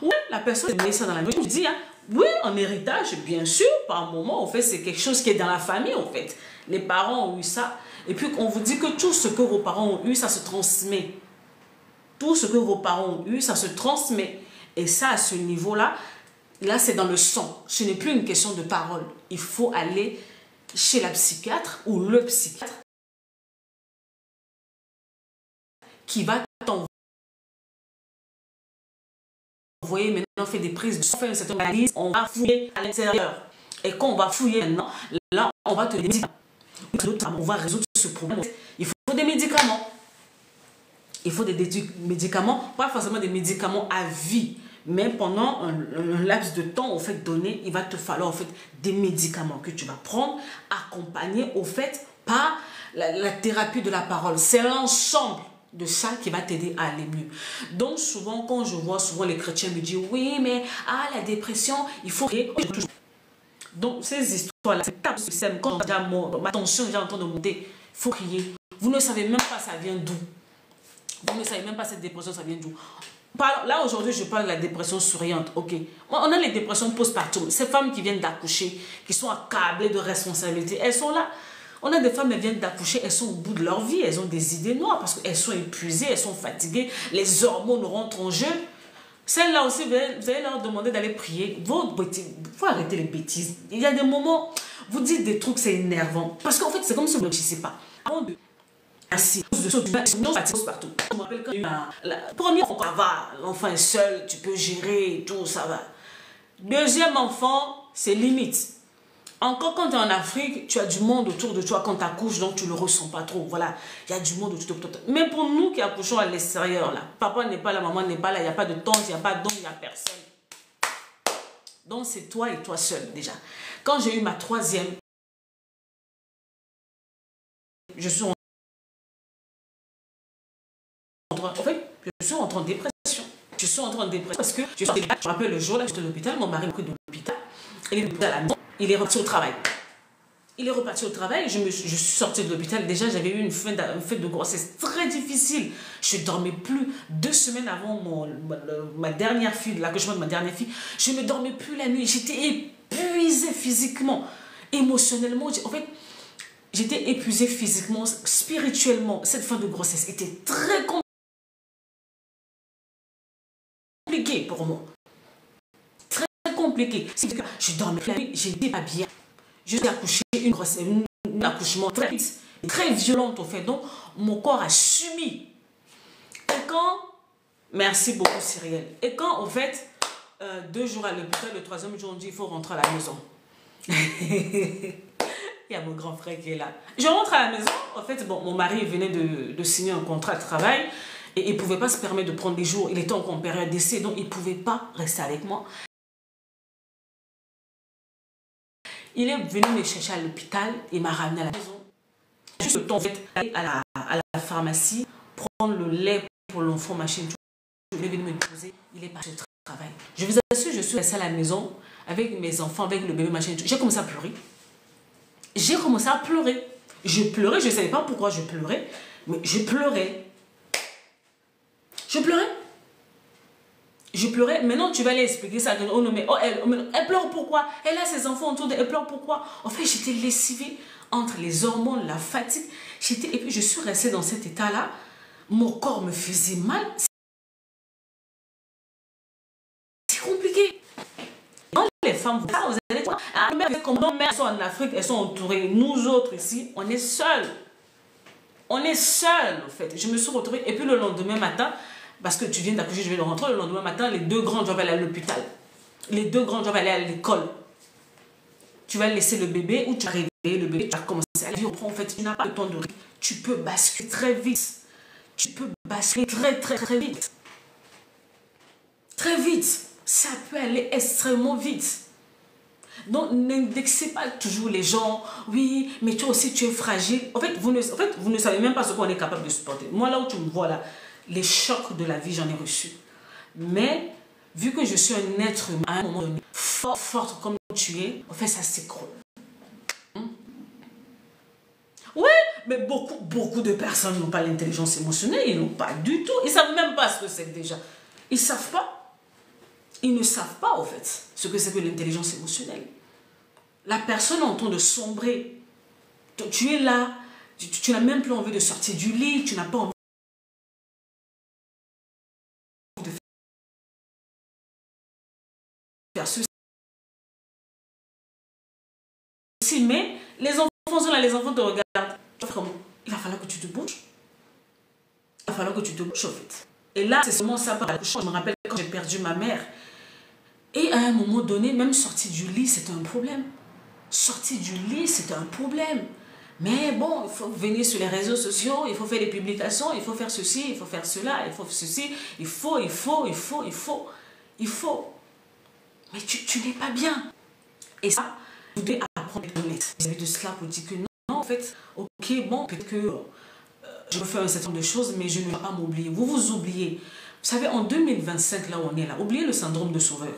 Oui, la personne met ça dans la vie. Je dis, hein, oui, en héritage, bien sûr, par moment, en fait, c'est quelque chose qui est dans la famille, en fait. Les parents ont eu ça. Et puis, on vous dit que tout ce que vos parents ont eu, ça se transmet. Tout ce que vos parents ont eu, ça se transmet. Et ça, à ce niveau-là, là, c'est dans le sang. Ce n'est plus une question de parole. Il faut aller chez la psychiatre ou le psychiatre qui va t'envoyer maintenant faire des prises de sang, faire une certaine analyse. On va fouiller à l'intérieur. Et quand on va fouiller maintenant, là, on va te dire, on va résoudre ce problème. Il faut des médicaments. Il faut des médicaments, pas forcément des médicaments à vie. Mais pendant un laps de temps, au fait, donné, il va te falloir, en fait, des médicaments que tu vas prendre, accompagnés, au fait, par la thérapie de la parole. C'est l'ensemble de ça qui va t'aider à aller mieux. Donc, souvent, quand je vois souvent les chrétiens me dire, oui, mais, la dépression, il faut prier. Donc, ces histoires-là, c'est tape système. Quand ma tension est déjà en train de monter, il faut prier. Vous ne savez même pas ça vient d'où. Vous ne savez même pas cette dépression, ça vient d'où. Là, aujourd'hui, je parle de la dépression souriante. Ok. On a les dépressions postpartum. Ces femmes qui viennent d'accoucher, qui sont accablées de responsabilités, elles sont là. On a des femmes, elles viennent d'accoucher, elles sont au bout de leur vie, elles ont des idées noires parce qu'elles sont épuisées, elles sont fatiguées, les hormones rentrent en jeu. Celles-là aussi, vous allez leur demander d'aller prier. Il faut arrêter les bêtises. Il y a des moments, vous dites des trucs, c'est énervant. Parce qu'en fait, c'est comme si vous ne réfléchissez pas. Merci. Partout. Je me rappelle quand la première fois, ça va, l'enfant est seul, tu peux gérer, tout, ça va. Deuxième enfant, c'est limite. Encore quand tu es en Afrique, tu as du monde autour de toi quand tu accouches, donc tu ne le ressens pas trop. Voilà, il y a du monde autour de toi. Mais pour nous qui accouchons à l'extérieur, là, papa n'est pas là, maman n'est pas là, il n'y a pas de tante, il n'y a pas d'oncle, il n'y a personne. Donc c'est toi et toi seul déjà. Quand j'ai eu ma troisième, je suis en dépression. Je suis en dépression parce que je me rappelle le jour là, j'étais à l'hôpital, mon mari m'a pris de l'hôpital, il est à la maison, il est reparti au travail. Il est reparti au travail, je suis sortie de l'hôpital. Déjà, j'avais eu une fin de grossesse très difficile. Je ne dormais plus 2 semaines avant ma dernière fille, l'accouchement de ma dernière fille. Je ne dormais plus la nuit. J'étais épuisée physiquement, émotionnellement. En fait, j'étais épuisée physiquement, spirituellement. Cette fin de grossesse était très compliquée pour moi. Très compliquée. Je dormais plus la nuit, j'étais pas bien. Je suis accouchée, un accouchement très vite, très violente au fait. Donc, mon corps a subi. Et quand, merci beaucoup Cyrielle, et quand en fait, 2 jours à l'hôpital, le 3e jour, on dit il faut rentrer à la maison. Il y a mon grand frère qui est là. Je rentre à la maison, en fait, bon, mon mari venait de signer un contrat de travail et il ne pouvait pas se permettre de prendre des jours. Il était encore en période d'essai, donc il ne pouvait pas rester avec moi. Il est venu me chercher à l'hôpital et m'a ramené à la maison. Juste le temps d'aller à la pharmacie, prendre le lait pour l'enfant, machin, tout. Il est venu me poser, il est parti au travail. Je vous assure, je suis restée à la maison avec mes enfants, avec le bébé, machin, tout. J'ai commencé à pleurer. J'ai commencé à pleurer. Je pleurais, je ne savais pas pourquoi je pleurais, mais je pleurais. Je pleurais. Je pleurais. Maintenant, tu vas aller expliquer ça. Oh non, mais oh, elle pleure pourquoi? Elle a ses enfants autour d'elle. Elle pleure pourquoi? En fait, j'étais lessivée entre les hormones, la fatigue. Et puis, je suis restée dans cet état-là. Mon corps me faisait mal. C'est compliqué. Quand les femmes, vous allez voir, comme nos mères sont en Afrique, elles sont entourées. Nous autres ici, on est seuls. On est seuls, en fait. Je me suis retrouvée. Et puis, le lendemain matin, parce que tu viens d'accoucher, je vais rentrer le lendemain matin, les 2 grands doivent aller à l'hôpital. Les 2 grands doivent aller à l'école. Tu vas laisser le bébé ou tu vas réveiller le bébé, tu vas commencer à la vie. En fait, tu n'as pas le temps de rire. Tu peux basculer très vite. Tu peux basculer très vite. Très vite. Ça peut aller extrêmement vite. Donc, n'indexez pas toujours les gens. Oui, mais toi aussi, tu es fragile. En fait, vous ne savez même pas ce qu'on est capable de supporter. Moi, là où tu me vois, là, les chocs de la vie, j'en ai reçu. Mais, vu que je suis un être humain, à un moment donné, forte comme tu es, en fait, ça s'écroule. Oui, mais beaucoup de personnes n'ont pas l'intelligence émotionnelle, ils n'ont pas du tout. Ils ne savent même pas ce que c'est déjà. Ils ne savent pas. Ils ne savent pas, en fait, ce que c'est que l'intelligence émotionnelle. La personne est en train de sombrer. Tu es là, tu n'as même plus envie de sortir du lit, tu n'as pas envie de faire ceci. Mais les enfants sont là, les enfants te regardent. Il va falloir que tu te bouges. Il va falloir que tu te bouges, en fait. Et là, c'est seulement ça. Je me rappelle quand j'ai perdu ma mère. Et à un moment donné, même sortir du lit, c'était un problème. Sortir du lit, c'était un problème. Mais bon, il faut venir sur les réseaux sociaux, il faut faire des publications, il faut faire ceci, il faut faire cela, il faut ceci, il faut. Mais tu n'es pas bien. Et ça, vous devez apprendre à être honnête. Vous avez de cela pour dire que non, en fait, ok, bon, peut-être que je peux faire un certain nombre de choses, mais je ne vais pas m'oublier. Vous vous oubliez. Vous savez, en 2025, là où on est là, oubliez le syndrome de sauveur.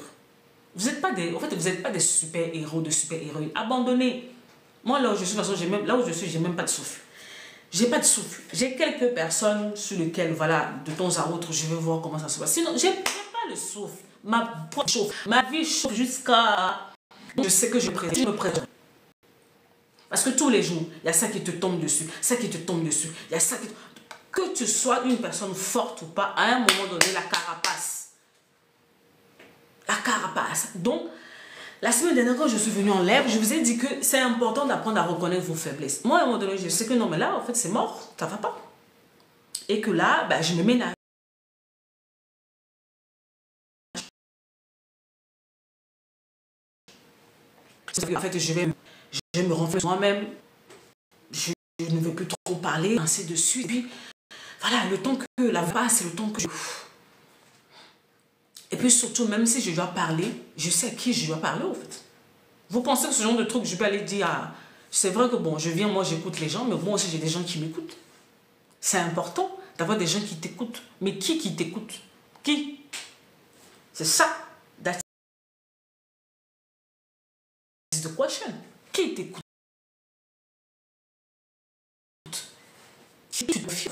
Vous n'êtes pas des, en fait, vous n'êtes pas des super-héros, de super-héroïnes. Abandonnez. Moi, là où je suis, de toute façon, là où je suis, j'ai même pas de souffle. J'ai pas de souffle. J'ai quelques personnes sur lesquelles, voilà, de temps à autre, je vais voir comment ça se passe. Sinon, j'ai pas le souffle. Ma vie chauffe jusqu'à... Je sais que je me présente. Parce que tous les jours, il y a ça qui te tombe dessus, ça qui te tombe dessus, il y a ça qui... Que tu sois une personne forte ou pas, à un moment donné, la carapace. La carapace. Donc, la semaine dernière, quand je suis venue en live, je vous ai dit que c'est important d'apprendre à reconnaître vos faiblesses. Moi, à un moment donné, je sais que non, mais là, en fait, c'est mort, ça va pas. Et que là, ben, je me ménage. En fait, je me renflouer moi-même. Je ne veux plus trop parler, ainsi de suite. Et puis, voilà, le temps que la passe, c'est le temps que je... Et puis surtout, même si je dois parler, je sais à qui je dois parler, en fait. Vous pensez que ce genre de truc, je peux aller dire à... C'est vrai que bon, je viens, moi, j'écoute les gens, mais moi aussi, j'ai des gens qui m'écoutent. C'est important d'avoir des gens qui t'écoutent. Mais qui t'écoute? Qui? C'est ça. That's the question. Qui t'écoute? Qui tu te fies?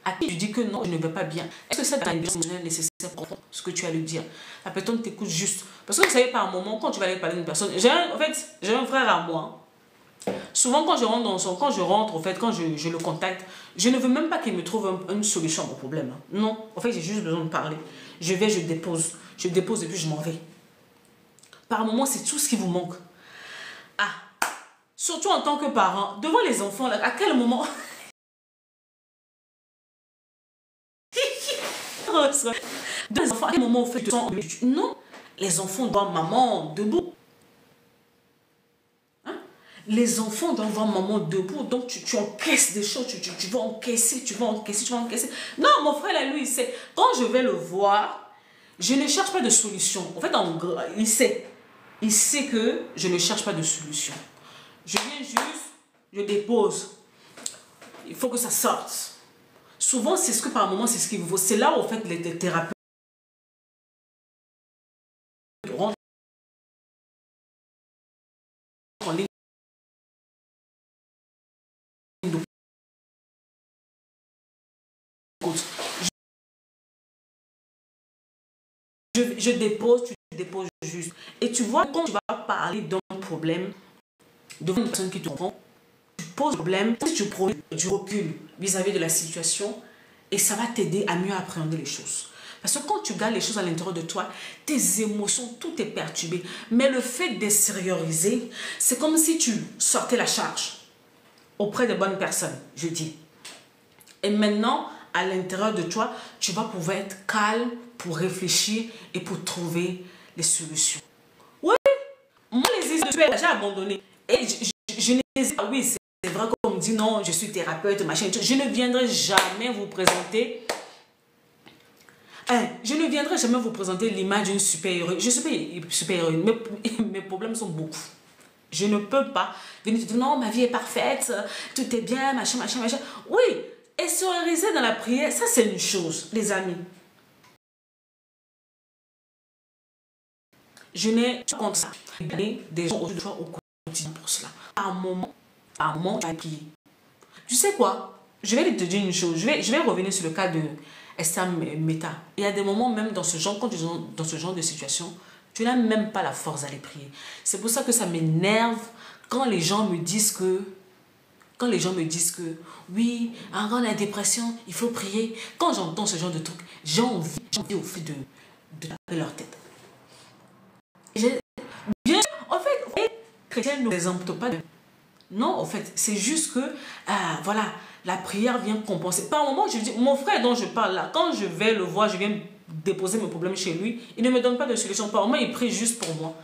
À qui tu dis que non, je ne vais pas bien? Est-ce que ça t'a une émotionnelle nécessaire pour ce que tu as à lui dire? La personne t'écoute juste. Parce que vous savez, par un moment, quand tu vas aller parler d'une personne... En fait, j'ai un frère à moi. Souvent, quand je rentre, en fait, quand je le contacte, je ne veux même pas qu'il me trouve une solution à mon problème. Non, en fait, j'ai juste besoin de parler. Je vais, je dépose et puis je m'en vais. Par moment, c'est tout ce qui vous manque. Ah, surtout en tant que parent, devant les enfants, là, à quel moment... Devant les enfants, à quel moment on fait de... Non, les enfants doivent maman debout. Les enfants doivent voir maman debout, donc tu encaisses des choses, tu vas encaisser, tu vas encaisser. Non, mon frère, là, lui, il sait. Quand je vais le voir, je ne cherche pas de solution. En fait, il sait. Il sait que je ne cherche pas de solution. Je viens juste, je dépose. Il faut que ça sorte. Souvent, c'est ce que par moment, c'est ce qu'il vous faut. C'est là où, en fait, les thérapeutes rentrent en ligne. Je dépose, tu déposes juste. Et tu vois, quand tu vas parler d'un problème devant une personne qui te comprend, tu poses le problème, si tu prends du recul vis-à-vis de la situation, et ça va t'aider à mieux appréhender les choses. Parce que quand tu gardes les choses à l'intérieur de toi, tes émotions, tout est perturbé. Mais le fait d'extérioriser, c'est comme si tu sortais la charge auprès des bonnes personnes, je dis. Et maintenant, à l'intérieur de toi, tu vas pouvoir être calme pour réfléchir et pour trouver les solutions. Oui, moi, les idées, j'ai abandonné. Et je n'hésite pas. Oui, c'est vrai qu'on me dit non, je suis thérapeute, machin. Je ne viendrai jamais vous présenter. Je ne viendrai jamais vous présenter l'image d'une super-héroïne. Je suis pas super-héroïne, mais mes problèmes sont beaucoup. Je ne peux pas venir te dire non, ma vie est parfaite, tout est bien, machin, machin, machin. Oui, extérioriser dans la prière, ça c'est une chose, les amis. Je n'ai pas contre ça. Des gens autour de toi au quotidien pour cela. À un moment, tu vas prier. Tu sais quoi? Je vais te dire une chose. Je vais revenir sur le cas de Esther Meta. Il y a des moments même dans ce genre, quand tu es dans ce genre de situation, tu n'as même pas la force d'aller prier. C'est pour ça que ça m'énerve quand les gens me disent que oui, quand on a la dépression, il faut prier. Quand j'entends ce genre de truc, j'ai envie au fait de taper leur tête. Bien, en fait, les chrétiens ne présentent pas de... Non, en fait, c'est juste que, voilà, la prière vient compenser. Par moment, je dis, mon frère dont je parle là, quand je vais le voir, je viens déposer mes problèmes chez lui, il ne me donne pas de solution. Par moment, il prie juste pour moi.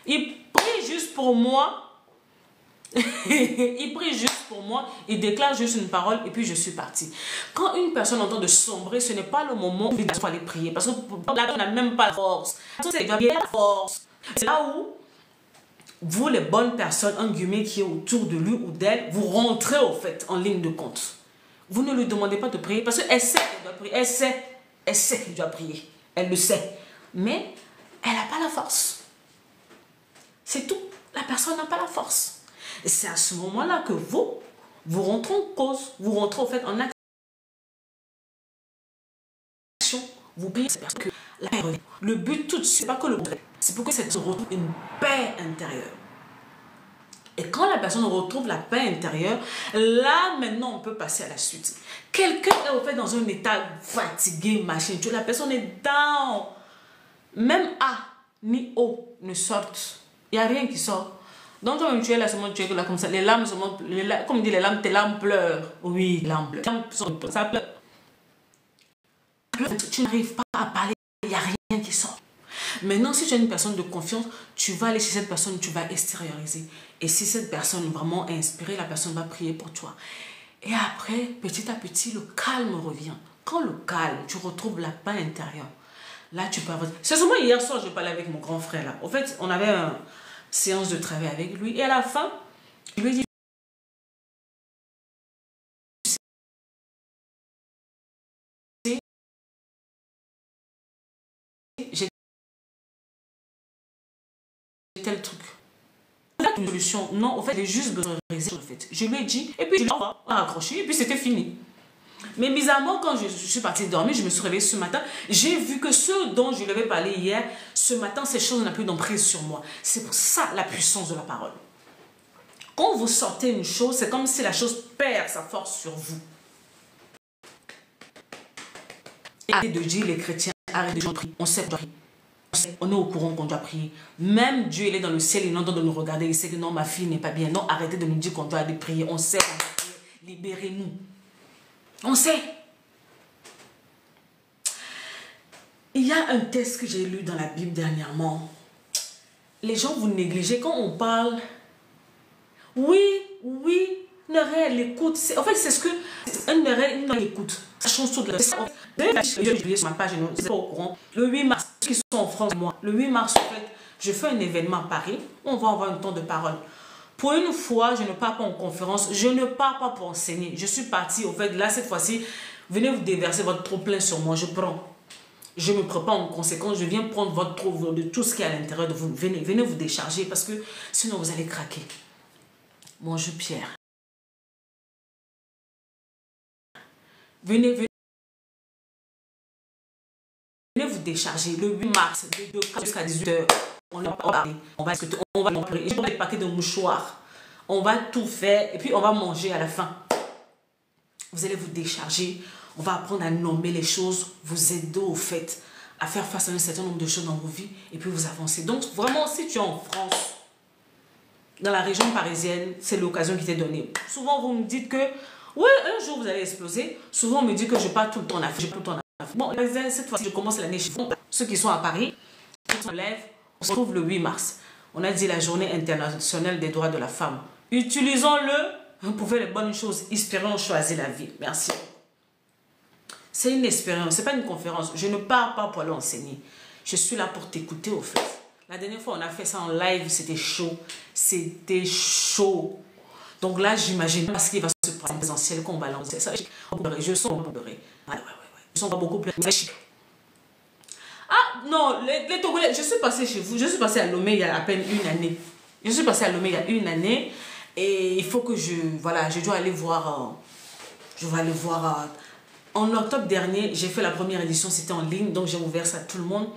Il prie juste pour moi. Il prie juste pour moi, il déclare juste une parole et puis je suis partie. Quand une personne entend de sombrer, ce n'est pas le moment où il faut aller prier parce que là, on n'a même pas la force. C'est là où vous, les bonnes personnes, en guillemets, qui est autour de lui ou d'elle, vous rentrez au fait en ligne de compte. Vous ne lui demandez pas de prier parce qu'elle sait qu'elle doit prier. Elle sait qu'elle doit prier. Elle le sait. Mais elle n'a pas la force. C'est tout. La personne n'a pas la force. Et c'est à ce moment-là que vous rentrez en cause, vous rentrez au fait en action, vous priez cette personne que la paix revient. Le but tout de suite, c'est pas que le progrès, c'est pour que cette retrouve une paix intérieure. Et quand la personne retrouve la paix intérieure, là, maintenant, on peut passer à la suite. Quelqu'un est au fait dans un état fatigué, machin, la personne est down. Même A ni O ne sortent. Il n'y a rien qui sort. Donc, toi-même, tu es là, seulement tu es là comme ça. Les larmes, seulement, comme on dit, les larmes, tes larmes pleurent. Oui, les larmes pleurent. Ça pleure. Tu n'arrives pas à parler, il n'y a rien qui sort. Maintenant, si tu es une personne de confiance, tu vas aller chez cette personne, tu vas extérioriser. Et si cette personne est vraiment inspirée, la personne va prier pour toi. Et après, petit à petit, le calme revient. Quand le calme, tu retrouves la paix intérieure. Là, tu peux avoir... C'est seulement hier soir, je parlais avec mon grand frère là. En fait, on avait une séance de travail avec lui. Et à la fin, je lui ai dit... J'ai tel truc. Une solution. Non, en fait, j'ai juste besoin de réaliser, en fait. Je lui ai dit, et puis je l'ai raccroché, et puis c'était fini. Mais bizarrement, quand je suis partie dormir, je me suis réveillée ce matin, j'ai vu que ce dont je lui avais parlé hier, ce matin, ces choses n'ont plus d'emprise sur moi. C'est pour ça la puissance de la parole. Quand vous sortez une chose, c'est comme si la chose perd sa force sur vous. Arrêtez de dire les chrétiens, arrêtez de prier. On sait prier. On est au courant qu'on doit prier. Même Dieu, il est dans le ciel, il est en train de nous regarder. Il sait que non, ma fille n'est pas bien. Non, arrêtez de nous dire qu'on doit aller prier. On sait qu'on doit prier. Libérez-nous. On sait. Il y a un texte que j'ai lu dans la Bible dernièrement. Les gens vous négligez quand on parle. Oui, une oreille l'écoute. En fait, c'est ce que une oreille l'écoute. Ça change tout de la. J'ai oublié sur ma page, je ne pas au courant. Le 8 mars, ceux qui sont en France, moi, le 8 mars, en fait, je fais un événement à Paris. On va avoir un temps de parole. Pour une fois, je ne pars pas en conférence, je ne pars pas pour enseigner. Je suis partie, au fait, là, cette fois-ci, venez vous déverser votre trop-plein sur moi, je prends. Je me prépare en conséquence, je viens prendre votre trop de tout ce qui est à l'intérieur de vous. Venez vous décharger parce que sinon vous allez craquer. Bonjour Pierre. Venez vous décharger le 8 mars, de 2 jusqu'à 18h. On va parler, on va discuter, on va montrer. J'ai des paquets de mouchoirs. On va tout faire et puis on va manger à la fin. Vous allez vous décharger. On va apprendre à nommer les choses, vous aider au fait à faire face à un certain nombre de choses dans vos vies et puis vous avancez. Donc vraiment, si tu es en France, dans la région parisienne, c'est l'occasion qui t'est donnée. Souvent, vous me dites que, ouais, un jour vous allez exploser. Souvent, on me dit que je pars tout le temps en Afrique. Bon, cette fois-ci, je commence l'année chez vous. Ceux qui sont à Paris, on se lève, on se retrouve le 8 mars. On a dit la journée internationale des droits de la femme. Utilisons-le pour faire les bonnes choses. Espérons choisir la vie. Merci. C'est une expérience, ce n'est pas une conférence. Je ne pars pas pour aller enseigner. Je suis là pour t'écouter au fait. La dernière fois, on a fait ça en live, c'était chaud. C'était chaud. Donc là, j'imagine pas ce qui va se passer en présentiel qu'on va lancer ça. Je sens beaucoup pleurer. Ouais. Je sens beaucoup pleurer. Ah non, les Togolais, je suis passée chez vous. Je suis passée à Lomé il y a à peine une année. Je suis passée à Lomé il y a une année. Et il faut que je dois aller voir. En octobre dernier, j'ai fait la première édition, c'était en ligne, donc j'ai ouvert ça à tout le monde.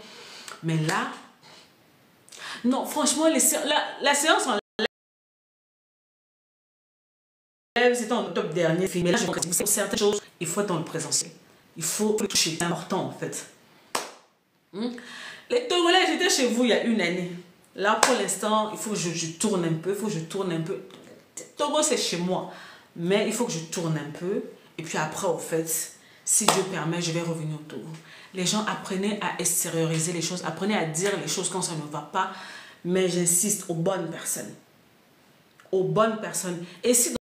Mais là, non, franchement, la séance en live, c'était en octobre dernier. Mais là, pour certaines choses, il faut être dans le présentiel. Il faut le toucher, c'est important en fait. Les Togolais, j'étais chez vous il y a une année. Là, pour l'instant, il faut que je tourne un peu, Togo, c'est chez moi. Mais il faut que je tourne un peu. Et puis après, au fait, si Dieu permet, je vais revenir au Togo. Les gens apprenaient à extérioriser les choses, apprenaient à dire les choses quand ça ne va pas. Mais j'insiste, aux bonnes personnes. Aux bonnes personnes. Et si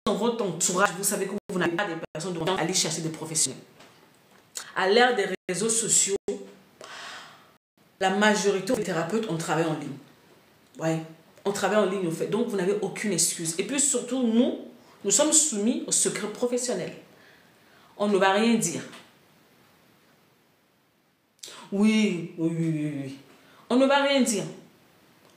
dans votre entourage, vous savez que vous n'avez pas des personnes, donc allez chercher des professionnels. À l'ère des réseaux sociaux, la majorité des thérapeutes, on travaille en ligne. Ouais, on travaille en ligne au fait. Donc, vous n'avez aucune excuse. Et puis surtout, nous sommes soumis au secret professionnel. On ne va rien dire. Oui. On ne va rien dire.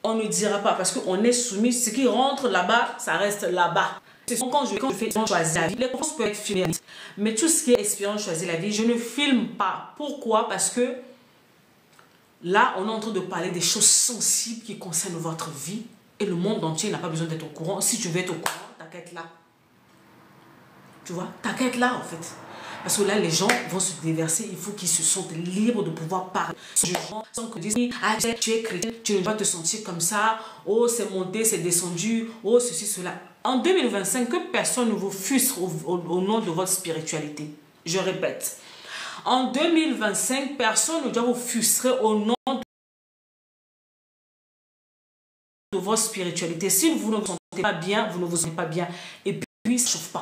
On ne dira pas parce qu'on est soumis. Ce qui rentre là-bas, ça reste là-bas. Quand je fais choisir la vie, les conférences peuvent être filmées. Mais tout ce qui est expérience choisir la vie, je ne filme pas. Pourquoi? Parce que Là, on est en train de parler des choses sensibles qui concernent votre vie. Et le monde entier n'a pas besoin d'être au courant. Si tu veux être au courant, t'as qu'à être là. Tu vois, t'as qu'à être là en fait. Parce que là, les gens vont se déverser. Il faut qu'ils se sentent libres de pouvoir parler. Sans que disent, ah, tu es chrétien, tu ne dois te sentir comme ça. Oh, c'est monté, c'est descendu. Oh, ceci, cela. En 2025, que personne ne vous frustre au nom de votre spiritualité. Je répète. En 2025, personne ne doit vous frustrer au nom de votre spiritualité. Si vous ne vous sentez pas bien, vous ne vous sentez pas bien. Et puis, ça ne chauffe pas.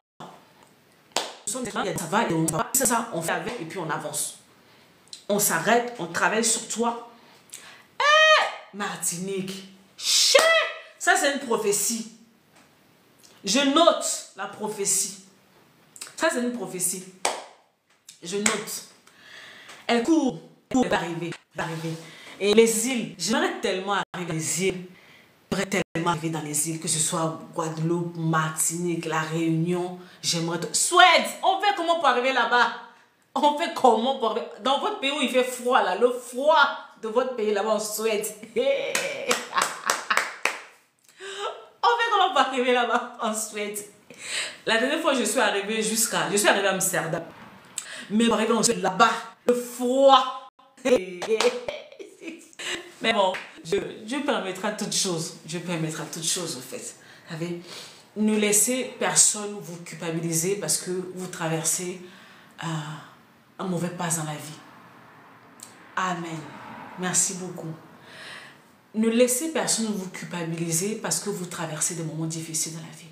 Ça va, et on va. C'est ça, on fait avec et puis on avance. On s'arrête, on travaille sur toi. Martinique. Ça, c'est une prophétie. Je note la prophétie. Ça, c'est une prophétie. Je note. Elle court. Elle va arriver. Et les îles, j'aimerais tellement arriver dans les îles. J'aimerais tellement arriver dans les îles, que ce soit Guadeloupe, Martinique, La Réunion. J'aimerais... Suède, on fait comment pour arriver là-bas? On fait comment pour arriver... Dans votre pays où il fait froid, là, le froid de votre pays là-bas en Suède. On fait comment pour arriver là-bas en Suède? La dernière fois, je suis arrivée à Amsterdam. Mais pour arriver en Suède, là-bas, le froid. Mais bon, Dieu permettra toutes choses. Dieu permettra toutes choses, en fait. Vous savez, ne laissez personne vous culpabiliser parce que vous traversez un mauvais pas dans la vie. Amen. Merci beaucoup. Ne laissez personne vous culpabiliser parce que vous traversez des moments difficiles dans la vie.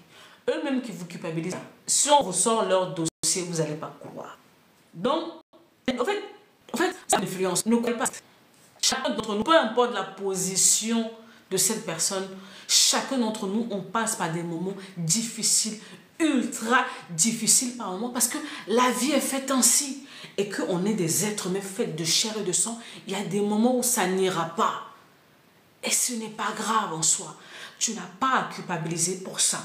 Eux-mêmes qui vous culpabilisent, si on vous sort leur dossier, vous n'allez pas croire. Donc, en fait, ça influence. Ne croyez pas. Chacun d'entre nous, peu importe la position de cette personne, chacun d'entre nous, on passe par des moments difficiles, ultra difficiles par moments, parce que la vie est faite ainsi. Et qu'on est des êtres humains faits de chair et de sang, il y a des moments où ça n'ira pas. Et ce n'est pas grave en soi. Tu n'as pas à culpabiliser pour ça.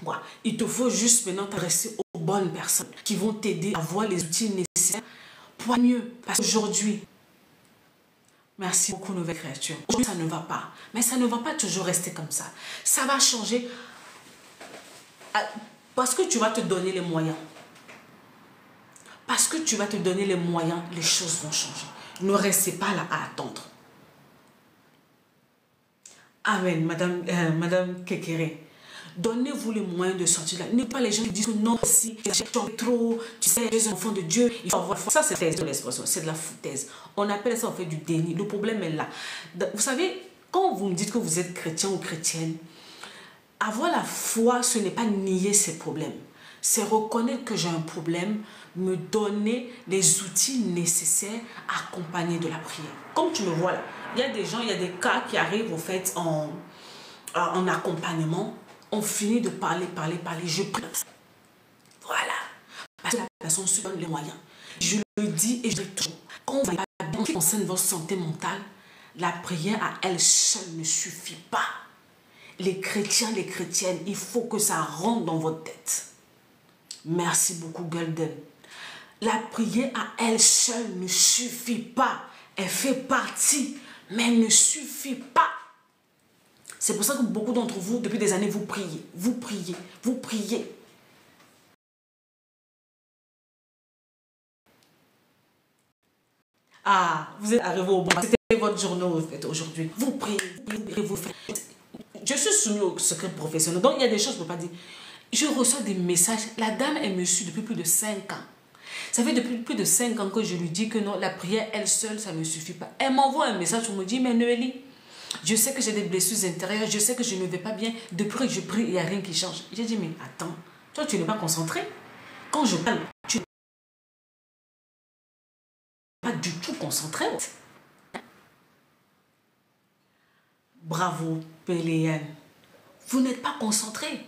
Voilà. Il te faut juste maintenant t'adresser aux bonnes personnes qui vont t'aider à avoir les outils nécessaires pour mieux. Parce qu'aujourd'hui, merci beaucoup, nouvelle créature. Aujourd'hui, ça ne va pas. Mais ça ne va pas toujours rester comme ça. Ça va changer. Parce que tu vas te donner les moyens. Parce que tu vas te donner les moyens, les choses vont changer. Ne restez pas là à attendre. Amen, Madame Kekere. Donnez-vous les moyens de sortir là. N'est pas les gens qui disent que non, si tu es trop, tu sais, tu es un enfant de Dieu, il faut avoir foi. Ça, c'est l'expression, c'est de la foutaise. On appelle ça en fait du déni. Le problème est là. Vous savez, quand vous me dites que vous êtes chrétien ou chrétienne, avoir la foi, ce n'est pas nier ses problèmes. C'est reconnaître que j'ai un problème, me donner les outils nécessaires, accompagner de la prière. Comme tu me vois là, il y a des gens, il y a des cas qui arrivent au fait en accompagnement. On finit de parler, je prie. Voilà. Parce que la personne se donne les moyens. Je le dis et je le dis toujours. Quand vous n'avez pas bien qui concerne votre santé mentale, la prière à elle seule ne suffit pas. Les chrétiens, les chrétiennes, il faut que ça rentre dans votre tête. Merci beaucoup, Golden. La prière à elle seule ne suffit pas. Elle fait partie, mais elle ne suffit pas. C'est pour ça que beaucoup d'entre vous, depuis des années, vous priez, vous priez, vous priez. Ah, vous êtes arrivé au bon. C'était votre journée en fait aujourd'hui. Vous priez, vous faites. Je suis soumis au secret professionnel, donc il y a des choses que je ne peux pas dire. Je reçois des messages. La dame, elle me suit depuis plus de 5 ans. Ça fait depuis plus de 5 ans que je lui dis que non, la prière, elle seule, ça ne me suffit pas. Elle m'envoie un message pour me dire, mais Noélie, je sais que j'ai des blessures intérieures, je sais que je ne vais pas bien. Depuis que je prie, il n'y a rien qui change. J'ai dit, mais attends, toi, tu n'es pas concentré. Quand je parle, tu n'es pas du tout concentré. Bravo, Péléane. Vous n'êtes pas concentré.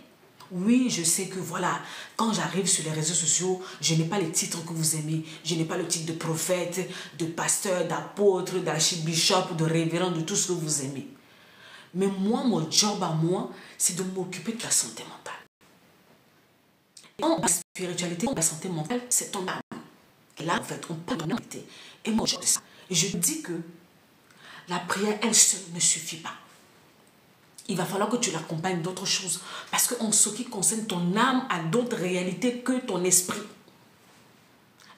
Oui, je sais que voilà, quand j'arrive sur les réseaux sociaux, je n'ai pas les titres que vous aimez. Je n'ai pas le titre de prophète, de pasteur, d'apôtre, d'archibishop, de révérend, de tout ce que vous aimez. Mais moi, mon job à moi, c'est de m'occuper de la santé mentale. En spiritualité, la santé mentale, c'est ton âme. Et là, en fait, on parle de l'humanité. Et moi, c'est ça. Je dis que la prière, elle seule, ne suffit pas. Il va falloir que tu l'accompagnes d'autres choses. Parce qu'en ce qui concerne ton âme, a d'autres réalités que ton esprit.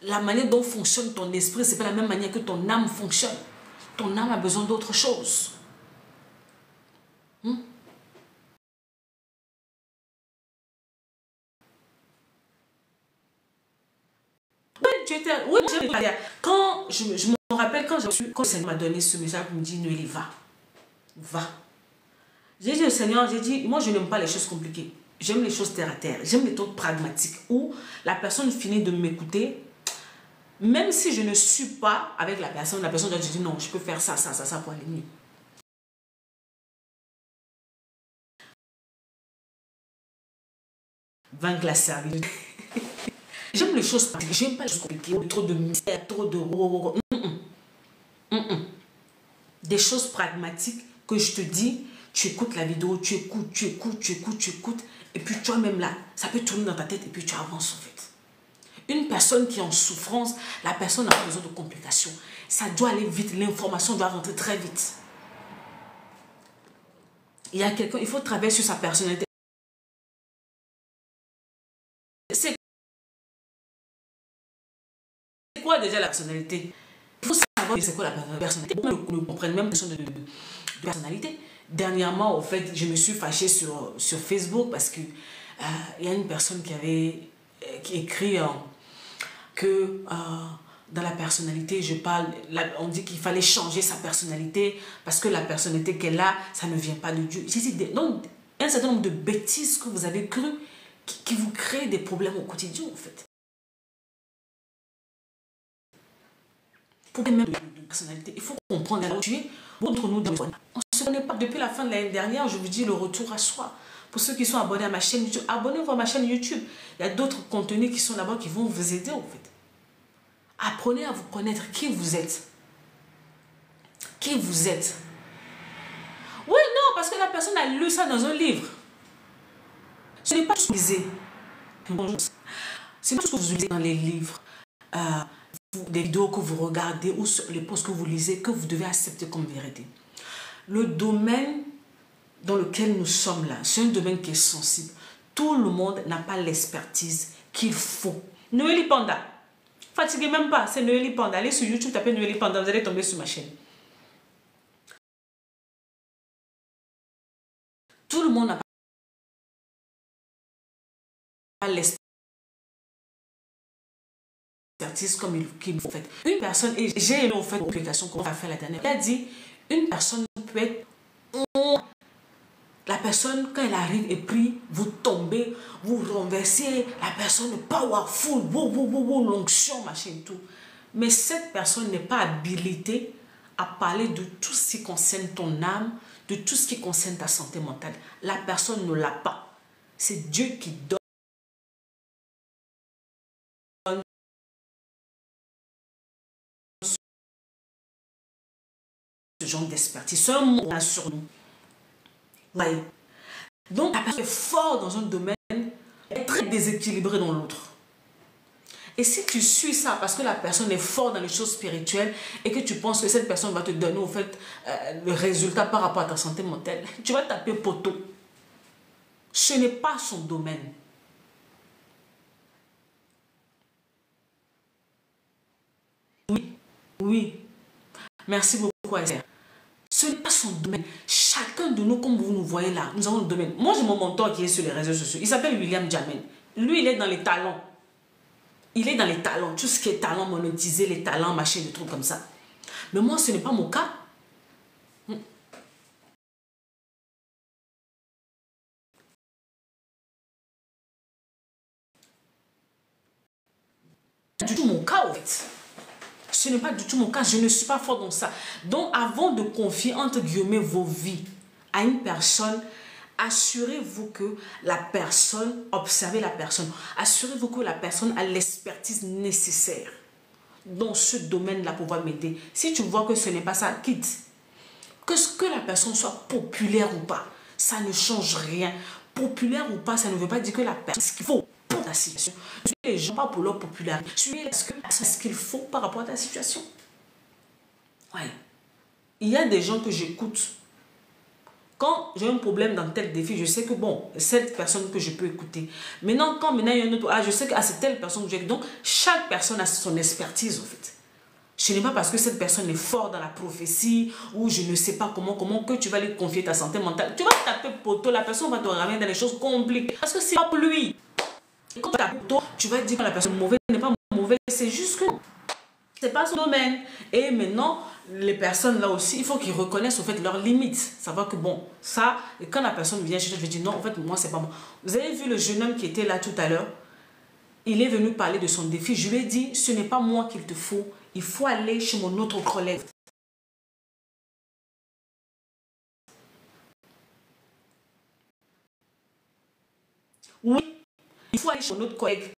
La manière dont fonctionne ton esprit, ce n'est pas la même manière que ton âme fonctionne. Ton âme a besoin d'autre chose. Oui, quand je me rappelle quand le Seigneur m'a donné ce message, il me dit, Noélie, va. Va. J'ai dit au Seigneur, j'ai dit, moi je n'aime pas les choses compliquées. J'aime les choses terre à terre. J'aime les méthodes pragmatiques où la personne finit de m'écouter. Même si je ne suis pas avec la personne doit dire non, je peux faire ça pour aller mieux. Vaincre la service. J'aime les choses pratiques. J'aime pas les choses compliquées. Trop de mystère, trop de... Des choses pragmatiques que je te dis, tu écoutes la vidéo, tu écoutes. Et puis toi-même là, ça peut tourner dans ta tête et puis tu avances en fait. Une personne qui est en souffrance, la personne a besoin de complications. Ça doit aller vite, l'information doit rentrer très vite. Il y a quelqu'un, il faut travailler sur sa personnalité. C'est quoi déjà la personnalité? Il faut savoir c'est quoi la personnalité. Beaucoup ne comprennent même pas de personnalité. Dernièrement, au fait, je me suis fâchée sur Facebook parce que il y a une personne qui écrit que dans la personnalité, on dit qu'il fallait changer sa personnalité parce que la personnalité qu'elle a, ça ne vient pas de Dieu. Donc, un certain nombre de bêtises que vous avez cru qui vous créent des problèmes au quotidien, en fait. Pour même de personnalité, il faut comprendre là où tu es. Entre nous, on ne se connaît pas. Depuis la fin de l'année dernière, je vous dis le retour à soi. Pour ceux qui sont abonnés à ma chaîne YouTube, abonnez-vous à ma chaîne YouTube. Il y a d'autres contenus qui sont là-bas qui vont vous aider, en fait. Apprenez à vous connaître qui vous êtes. Qui vous êtes. Oui, non, parce que la personne a lu ça dans un livre. Ce n'est pas ce que vous lisez. C'est pas ce que vous lisez dans les livres. Des vidéos que vous regardez ou les posts que vous lisez que vous devez accepter comme vérité. Le domaine dans lequel nous sommes là, c'est un domaine qui est sensible. Tout le monde n'a pas l'expertise qu'il faut. Noélie Panda. Fatiguez même pas, c'est Noélie Panda. Allez sur YouTube, tapez Noélie Panda, vous allez tomber sur ma chaîne. Tout le monde n'a pas l'expertise comme qu'il faut. Une personne, et j'ai aimé au fait l'application qu'on a fait la dernière, elle a dit, une personne peut être... La personne, quand elle arrive et prie, vous tombez, vous renversez, la personne powerful, l'onction, machin, tout. Mais cette personne n'est pas habilitée à parler de tout ce qui concerne ton âme, de tout ce qui concerne ta santé mentale. La personne ne l'a pas. C'est Dieu qui donne ce genre d'expertise. C'est un mot sur nous. Ouais. Donc, la personne est forte dans un domaine, est très déséquilibrée dans l'autre. Et si tu suis ça parce que la personne est forte dans les choses spirituelles et que tu penses que cette personne va te donner au fait le résultat par rapport à ta santé mentale, tu vas taper poteau. Ce n'est pas son domaine. Oui. Merci beaucoup, Esther. Ce n'est pas son domaine. Chacun de nous, comme vous nous voyez là, nous avons un domaine. Moi, j'ai mon mentor qui est sur les réseaux sociaux. Il s'appelle William Jamen. Lui, il est dans les talents. Il est dans les talents. Tout ce qui est talent monétisé, les talents, machin, des trucs comme ça. Mais moi, ce n'est pas mon cas. Du tout mon cas, en fait. Ce n'est pas du tout mon cas. Je ne suis pas fort dans ça. Donc, avant de confier, entre guillemets, vos vies à une personne, assurez-vous que la personne, observez la personne, assurez-vous que la personne a l'expertise nécessaire dans ce domaine-là pour pouvoir m'aider. Si tu vois que ce n'est pas ça, quitte. Que la personne soit populaire ou pas, ça ne change rien. Populaire ou pas, ça ne veut pas dire que la personne, ce qu'il faut pour ta situation. Tu es les gens pas pour leur popularité. Tu es ce qu'il faut par rapport à ta situation. Ouais. Il y a des gens que j'écoute. Quand j'ai un problème dans tel défi, je sais que bon, cette personne que je peux écouter. Maintenant, quand maintenant il y a un autre, je sais que c'est telle personne que j'ai. Donc, chaque personne a son expertise, en fait. Ce n'est pas parce que cette personne est forte dans la prophétie ou je ne sais pas comment que tu vas lui confier ta santé mentale. Tu vas taper poteau, la personne va te ramener dans les choses compliquées. Parce que c'est pas pour lui. Et quand tu tapes poteau, tu vas dire que la personne mauvaise n'est pas mauvaise. C'est juste que c'est pas son domaine. Et maintenant, les personnes là aussi, il faut qu'ils reconnaissent au fait leurs limites. Savoir que bon, ça, et quand la personne vient chez toi, je vais dire non, en fait, moi, c'est pas moi. Vous avez vu le jeune homme qui était là tout à l'heure? Il est venu parler de son défi. Je lui ai dit, ce n'est pas moi qu'il te faut. Il faut aller chez mon autre collègue. Oui, il faut aller chez mon autre collègue.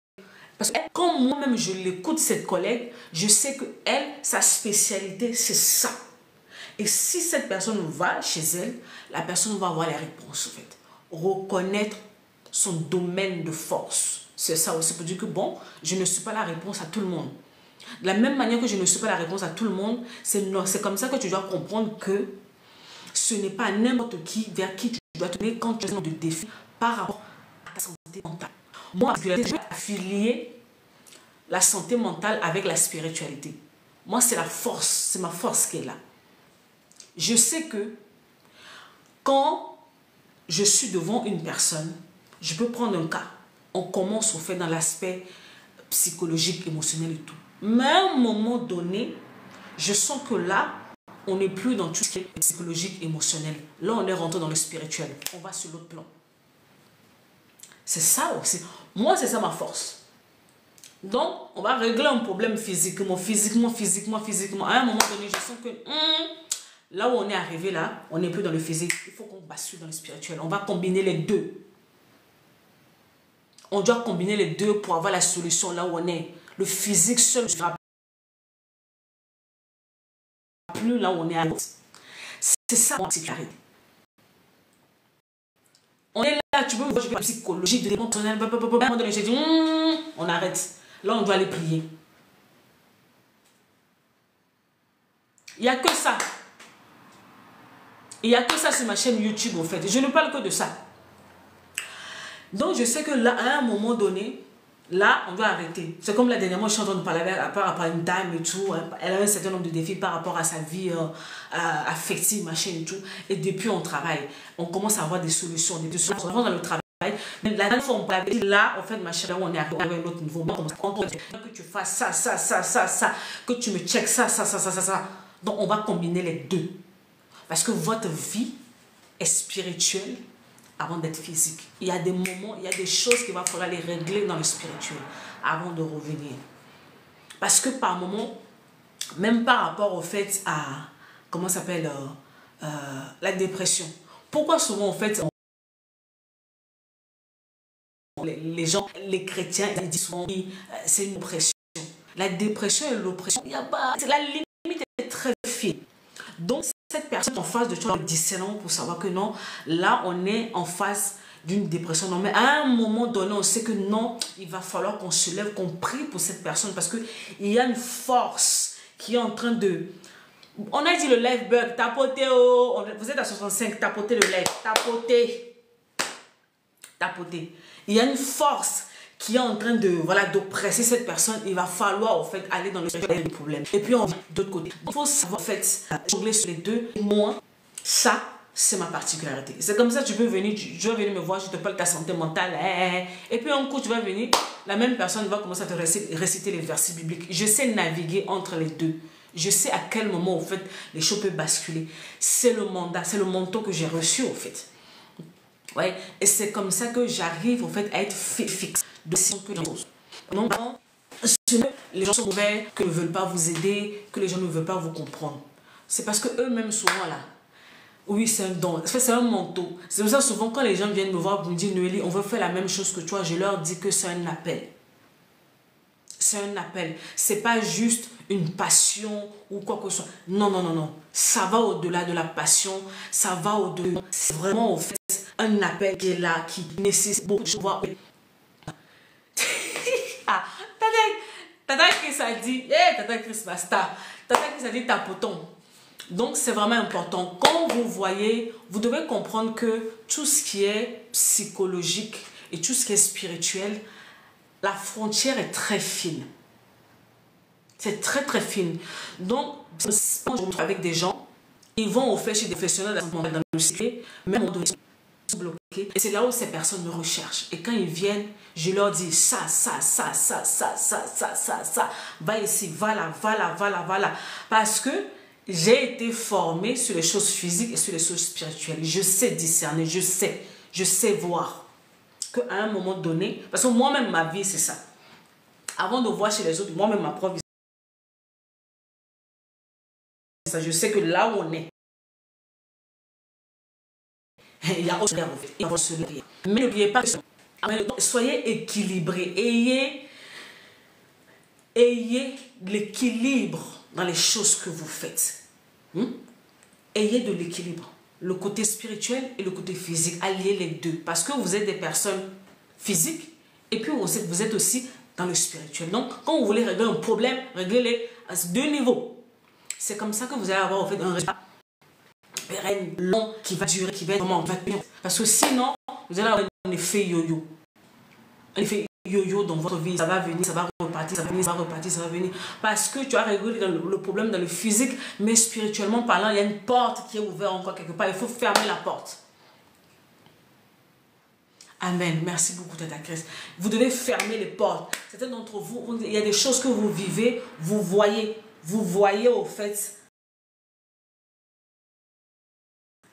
Parce que quand moi-même je l'écoute, cette collègue, je sais que elle, sa spécialité, c'est ça. Et si cette personne va chez elle, la personne va avoir les réponses, en fait. Reconnaître son domaine de force. C'est ça aussi pour dire que bon, je ne suis pas la réponse à tout le monde. De la même manière que je ne suis pas la réponse à tout le monde, c'est comme ça que tu dois comprendre que ce n'est pas n'importe qui vers qui tu dois te donner quand tu as un de défi par rapport à ta santé mentale. Moi, je vais affilier la santé mentale avec la spiritualité. Moi, c'est la force, c'est ma force qui est là. Je sais que quand je suis devant une personne, je peux prendre un cas. On commence au fait dans l'aspect psychologique, émotionnel et tout. Mais à un moment donné, je sens que là, on n'est plus dans tout ce qui est psychologique, émotionnel. Là, on est rentré dans le spirituel. On va sur l'autre plan. C'est ça aussi. Moi, c'est ça ma force. Donc, on va régler un problème physiquement. À un moment donné, je sens que là où on est arrivé, là, on n'est plus dans le physique. Il faut qu'on bascule dans le spirituel. On va combiner les deux. On doit combiner les deux pour avoir la solution là où on est. Le physique seul ne sera plus là où on est arrivé. C'est ça mon psychologie. On est là, tu peux me voir, psychologique, de l'émotionnel, on arrête. Là, on doit aller prier. Il n'y a que ça. Il n'y a que ça sur ma chaîne YouTube, en fait. Je ne parle que de ça. Donc, je sais que là, à un moment donné, là, on doit arrêter. C'est comme la dernière fois, je suis en train de parler par rapport à une dame et tout. Elle a un certain nombre de défis par rapport à sa vie affective, machin et tout. Et depuis, on travaille. On commence à avoir des solutions. On avance dans le travail. Mais la dernière fois, on parlait là, en fait, ma chérie, là où on est arrivé à un autre niveau. Que tu fasses ça. Que tu me checkes ça. Donc, on va combiner les deux. Parce que votre vie est spirituelle avant d'être physique. Il y a des moments, il y a des choses qu'il va falloir les régler dans le spirituel avant de revenir. Parce que par moment, même par rapport au fait à, comment ça s'appelle, la dépression. Pourquoi souvent, en fait, les gens, les chrétiens, ils disent souvent, c'est une oppression. La dépression et l'oppression, il y a pas, la limite est très fine. Donc, cette personne en face de toi, le discernement pour savoir que non, là, on est en face d'une dépression. Non, mais à un moment donné, on sait que non, il va falloir qu'on se lève, qu'on prie pour cette personne parce qu'il y a une force qui est en train de... On a dit le live bug, tapotez, oh, vous êtes à 65, tapotez le live, tapotez. Il y a une force qui est en train de, voilà, d'oppresser cette personne. Il va falloir, en fait, aller dans le problème. Et puis, on vient de l'autre côté. Il faut savoir, en fait, jongler sur les deux. Moi, ça, c'est ma particularité. C'est comme ça, tu peux venir, tu vas venir me voir, je te parle de ta santé mentale. Et puis, un coup, tu vas venir, la même personne va commencer à te réciter les versets bibliques. Je sais naviguer entre les deux. Je sais à quel moment, en fait, les choses peuvent basculer. C'est le mandat, c'est le manteau que j'ai reçu, en fait. Ouais, et c'est comme ça que j'arrive, en fait, à être fixe. Que les choses. Non, les gens sont mauvais, que ne veulent pas vous aider, que les gens ne veulent pas vous comprendre. C'est parce que eux-mêmes souvent là, oui, c'est un don, c'est un manteau. C'est pour ça souvent quand les gens viennent me voir pour me dire Noélie, on veut faire la même chose que toi, je leur dis que c'est un appel. C'est un appel. C'est pas juste une passion ou quoi que ce soit. Non. Ça va au-delà de la passion, ça va au-delà. C'est vraiment en fait un appel qui est là, qui nécessite beaucoup de choses. Tata Chris a dit, Tata Chris basta. Tata Chris a dit tapoton. Donc, c'est vraiment important. Quand vous voyez, vous devez comprendre que tout ce qui est psychologique et tout ce qui est spirituel, la frontière est très fine. C'est très, très fine. Donc, quand je me trouve avec des gens, ils vont au fait chez des professionnels dans le cycle, même en donné, bloqués. Et c'est là où ces personnes me recherchent. Et quand ils viennent, je leur dis ça. Va ici, va là. Parce que j'ai été formée sur les choses physiques et sur les choses spirituelles. Je sais discerner, je sais voir. Qu'à un moment donné, parce que moi-même, ma vie, c'est ça. Avant de voir chez les autres, moi-même, ma propre vie, je sais que là où on est, il y a autre chose. Mais n'oubliez pas que soyez équilibrés. Ayez l'équilibre dans les choses que vous faites. Ayez de l'équilibre. Le côté spirituel et le côté physique. Alliez les deux. Parce que vous êtes des personnes physiques et puis vous êtes aussi dans le spirituel. Donc, quand vous voulez régler un problème, réglez-les à deux niveaux. C'est comme ça que vous allez avoir en fait un résultat pérenne, long, qui va durer, qui va être vraiment tenir. Parce que sinon, vous allez avoir un effet yo-yo. Un effet yo-yo dans votre vie. Ça va venir, ça va repartir, ça va venir, ça va repartir, ça va venir. Parce que tu as réglé le problème dans le physique, mais spirituellement parlant, il y a une porte qui est ouverte encore quelque part. Il faut fermer la porte. Amen. Merci beaucoup, Tata Chris. Vous devez fermer les portes. Certains d'entre vous, il y a des choses que vous vivez, vous voyez au fait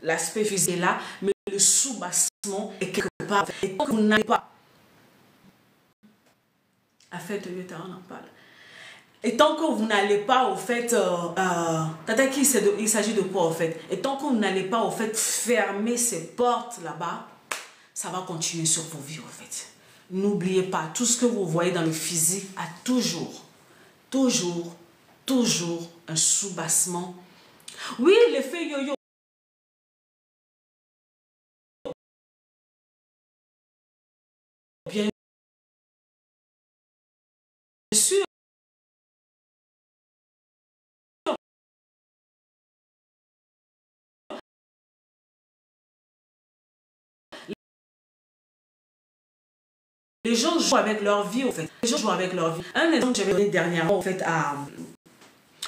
l'aspect physique est là, mais le sous-bassement est quelque part. Et quand vous n'avez pas, affaire de Yota, on en parle. Et tant que vous n'allez pas au fait, Tata Chris, il s'agit de quoi au fait? Et tant que vous n'allez pas au fait fermer ces portes là-bas, ça va continuer sur vos vies, en fait. N'oubliez pas, tout ce que vous voyez dans le physique a toujours un sous-bassement. Oui, l'effet yo-yo. Bien sûr. Les gens jouent avec leur vie, en fait. Les gens jouent avec leur vie. Un exemple que j'avais donné dernièrement, en fait,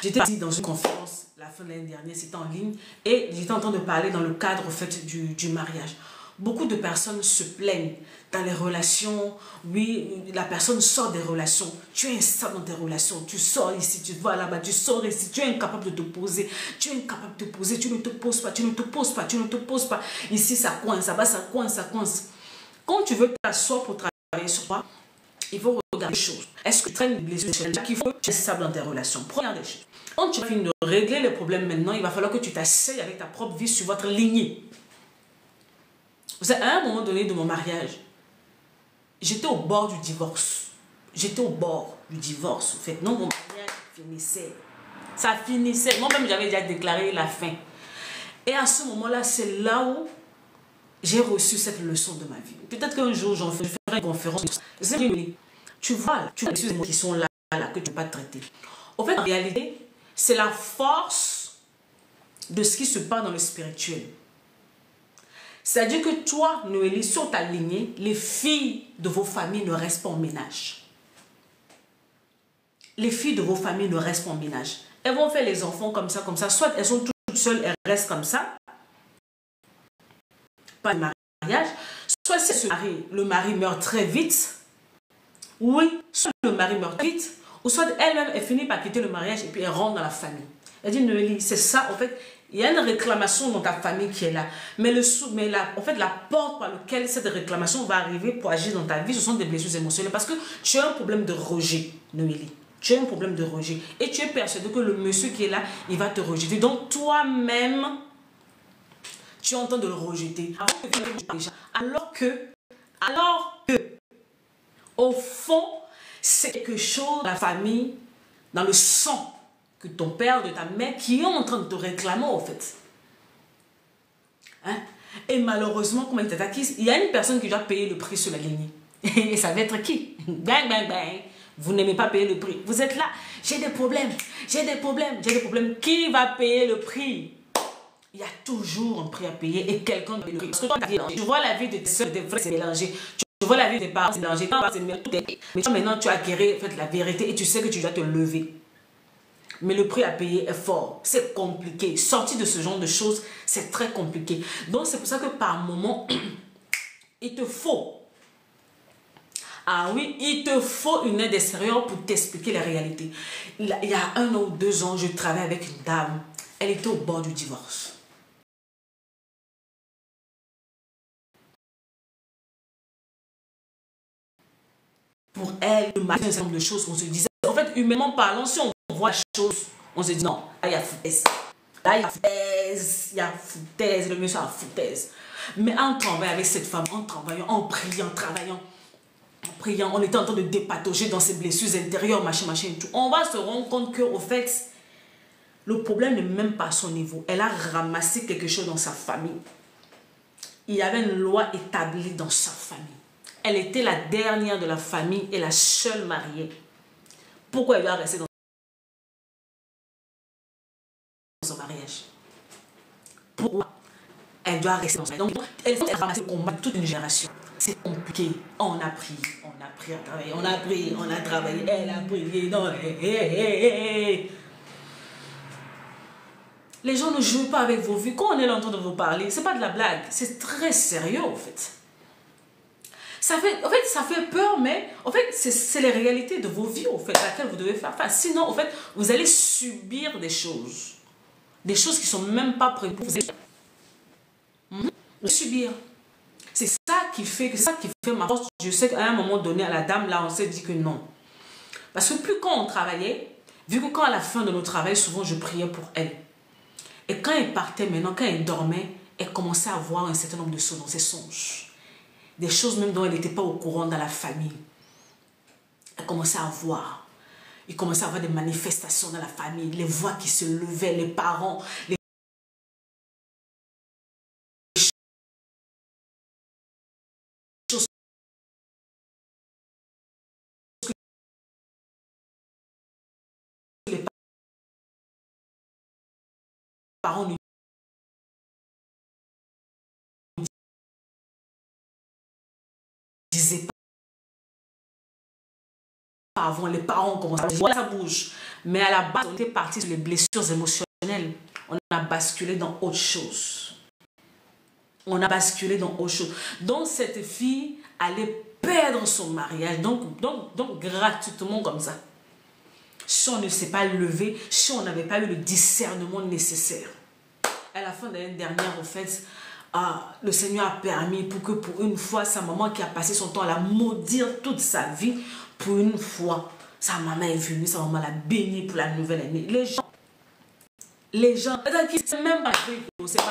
j'étais ici dans une conférence la fin de l'année dernière, c'était en ligne, et j'étais en train de parler dans le cadre, en fait, du mariage. Beaucoup de personnes se plaignent dans les relations. Oui, la personne sort des relations. Tu es instable dans tes relations. Tu sors ici, tu vas là-bas, tu sors ici. Tu es incapable de te poser. Tu es incapable de te poser. Tu ne te poses pas, tu ne te poses pas, tu ne te poses pas. Ici, ça coince, ça va, ça coince, ça coince. Quand tu veux t'asseoir pour travailler sur toi, il faut regarder les choses. Est-ce que tu traînes des blessures qu'il faut que tu es stable dans tes relations? Première des choses. Quand tu finis de régler les problèmes maintenant, il va falloir que tu t'asseyes avec ta propre vie sur votre lignée. Vous savez, à un moment donné de mon mariage, j'étais au bord du divorce. J'étais au bord du divorce, en fait. Non, mon mariage finissait. Ça finissait. Moi-même, j'avais déjà déclaré la fin. Et à ce moment-là, c'est là où j'ai reçu cette leçon de ma vie. Peut-être qu'un jour, j'en ferai une conférence. Tu vois, tu as les qui sont là, que tu ne peux pas traiter. En fait, en réalité, c'est la force de ce qui se passe dans le spirituel. C'est-à-dire que toi, Noélie, sur ta lignée, les filles de vos familles ne restent pas en ménage. Les filles de vos familles ne restent pas en ménage. Elles vont faire les enfants comme ça. Soit elles sont toutes seules, elles restent comme ça. Pas de mariage. Soit si le mari meurt très vite. Oui, soit le mari meurt vite. Ou soit elle-même, elle finit par quitter le mariage et puis elle rentre dans la famille. Elle dit, Noélie, c'est ça, en fait. Il y a une réclamation dans ta famille qui est là. Mais, en fait, la porte par laquelle cette réclamation va arriver pour agir dans ta vie, ce sont des blessures émotionnelles. Parce que tu as un problème de rejet, Noélie. Tu as un problème de rejet. Et tu es persuadé que le monsieur qui est là, il va te rejeter. Donc, toi-même, tu es en train de le rejeter. Alors que, au fond, c'est quelque chose dans la famille, dans le sang, que ton père, de ta mère, qui est en train de te réclamer, en fait. Hein? Et malheureusement, comme il y a une personne qui doit payer le prix sur la lignée. Et ça va être qui? Bang, bang, bang. Vous n'aimez pas payer le prix. Vous êtes là, j'ai des problèmes, j'ai des problèmes, j'ai des problèmes. Qui va payer le prix? Il y a toujours un prix à payer et quelqu'un paye le prix. Parce que tu vois la vie de tes soeurs, des frères, c'est mélangé. Tu vois la vie de tes parents, c'est mélangé. Mais toi, maintenant, tu as acquis en fait, la vérité et tu sais que tu dois te lever. Mais le prix à payer est fort. C'est compliqué. Sortir de ce genre de choses, c'est très compliqué. Donc, c'est pour ça que par moment, il te faut. Ah oui, il te faut une aide extérieure pour t'expliquer la réalité. Il y a 1 ou 2 ans, je travaillais avec une dame. Elle était au bord du divorce. Pour elle, le mari, un certain nombre de choses, on se disait, en fait, humainement parlant, si on voit la chose, on se dit non, là, il y a foutaise. Là, il y a foutaise, il y a foutaise, le monsieur a foutaise. Mais en travaillant avec cette femme, en travaillant, en priant, en priant, on était en train de dépatauger dans ses blessures intérieures, machin, machin et tout. On va se rendre compte que, au fait, le problème n'est même pas à son niveau. Elle a ramassé quelque chose dans sa famille. Il y avait une loi établie dans sa famille. Elle était la dernière de la famille et la seule mariée. Pourquoi elle doit rester dans son mariage? Pourquoi elle doit rester dans son mariage? Donc, elle a ramassé le combat de toute une génération. C'est compliqué. On a appris à travailler. On a appris, on a travaillé. Elle a prié. Non, Les gens ne jouent pas avec vos vies. Quand on est là en train de vous parler, c'est pas de la blague. C'est très sérieux, en fait. Ça fait peur, mais en fait, c'est les réalités de vos vies, en fait, à laquelle vous devez faire face. Sinon, en fait, vous allez subir des choses. Des choses qui ne sont même pas prévues pour vous. Subir. C'est ça qui fait ma force. Je sais qu'à un moment donné, à la dame, là, on s'est dit que non. Parce que plus quand on travaillait, vu que quand à la fin de notre travail, souvent, je priais pour elle. Et quand elle partait maintenant, quand elle dormait, elle commençait à voir un certain nombre de choses dans ses songes. Des choses même dont elle n'était pas au courant dans la famille. Elle commençait à voir. Il commençait à avoir des manifestations dans la famille. Les voix qui se levaient, les parents, les choses que les parents ne disaient pas avant. Les parents commençaient à voir, ça bouge. Mais à la base, on était parti sur les blessures émotionnelles. On a basculé dans autre chose. On a basculé dans autre chose. Donc, cette fille allait perdre son mariage. Donc gratuitement comme ça. Si on ne s'est pas levé, si on n'avait pas eu le discernement nécessaire. À la fin de l'année dernière, en fait, le Seigneur a permis pour que pour une fois, sa maman qui a passé son temps à la maudire toute sa vie, pour une fois, sa maman est venue, sa maman l'a bénie pour la nouvelle année. Les gens, c'est même pas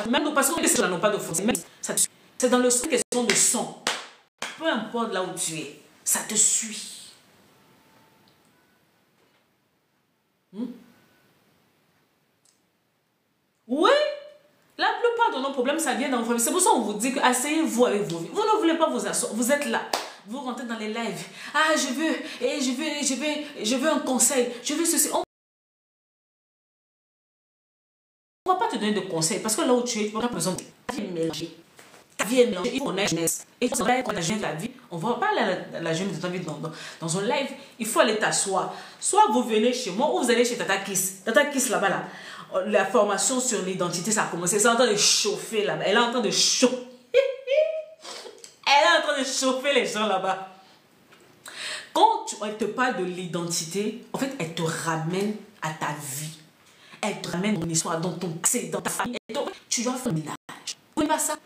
même parce que les gens n'ont pas de force. C'est dans le sang, question de sang. Peu importe là où tu es, ça te suit. Oui, la plupart de nos problèmes, ça vient dans vos familles. C'est pour ça qu'on vous dit que asseyez-vous avec vos vies. Vous ne voulez pas vous asseoir. Vous êtes là. Vous rentrez dans les lives. Ah, je veux un conseil. Je veux ceci. On ne va pas te donner de conseils parce que là où tu es, tu n'as pas besoin de ta vie est mélangée. Ta vie est mélangée. Il faut qu'on ait jeunesse. Et quand on a jeunesse de ta vie, on ne va pas la jeunesse de ta vie dans un live. Il faut aller t'asseoir. Soit vous venez chez moi ou vous allez chez Tata Kiss. Tata Kiss là-bas là. La formation sur l'identité, ça a commencé. C'est en train de chauffer là-bas. Elle est en train de chauffer. Elle est en train de chauffer les gens là-bas. Quand elle te parle de l'identité, en fait, elle te ramène à ta vie. Elle te ramène dans ton histoire, dans ton passé, dans ta famille. Tu dois faire un ménage. Vous voulez pas ça?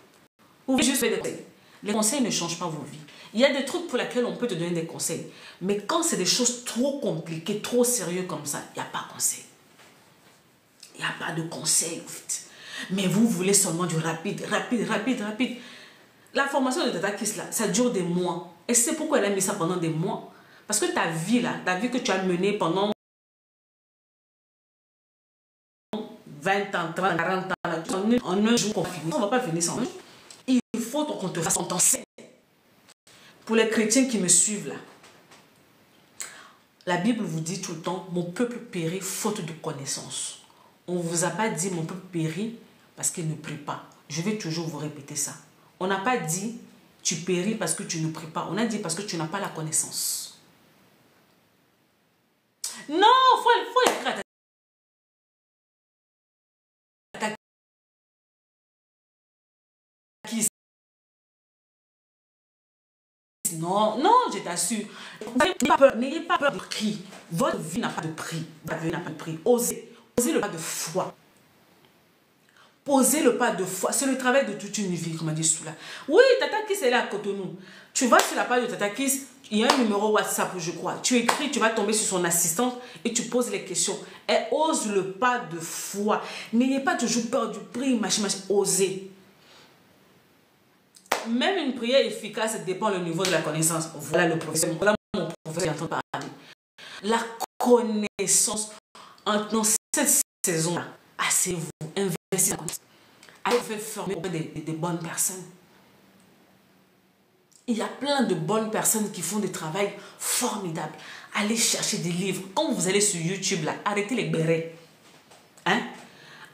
Vous voulez juste faire des conseils. Les conseils ne changent pas vos vies. Il y a des trucs pour lesquels on peut te donner des conseils. Mais quand c'est des choses trop compliquées, trop sérieuses comme ça, il n'y a pas de conseil. Il n'y a pas de conseil, en fait. Mais vous voulez seulement du rapide. La formation de Tata Kiss, là, ça dure des mois. Et c'est pourquoi elle a mis ça pendant des mois. Parce que ta vie, là, la vie que tu as menée pendant 20 ans, 30, 40 ans, en un jour qu'on finit. On ne va pas finir sans un jour. Il faut qu'on te fasse, on t'enseigne. Pour les chrétiens qui me suivent, là, La Bible vous dit tout le temps, mon peuple périt faute de connaissance. On ne vous a pas dit mon peuple périt parce qu'il ne prie pas. Je vais toujours vous répéter ça. On n'a pas dit tu péris parce que tu ne pries pas. On a dit parce que tu n'as pas la connaissance. Non, faut écrire à ta qui. Non, non, je t'assure. N'ayez pas peur de prix. Votre vie n'a pas de prix. Votre vie n'a pas de prix. Osez. Osez le pas de foi. Posez le pas de foi. C'est le travail de toute une vie, comme a dit Soula. Oui, Tata Kiss est là à Cotonou. Tu vas sur la page de Tata Kiss, il y a un numéro WhatsApp, je crois. Tu écris, tu vas tomber sur son assistante et tu poses les questions. Elle ose le pas de foi. N'ayez pas toujours peur du prix, machin, machin. Osez. Même une prière efficace dépend du niveau de la connaissance. Voilà le professeur. Voilà mon professeur qui entend parler. La connaissance dans cette saison-là, asseyez-vous, investissez la connaissance. Allez vous faire former auprès des bonnes personnes. Il y a plein de bonnes personnes qui font des travails formidables. Allez chercher des livres. Quand vous allez sur YouTube, là, arrêtez les bérets. Hein?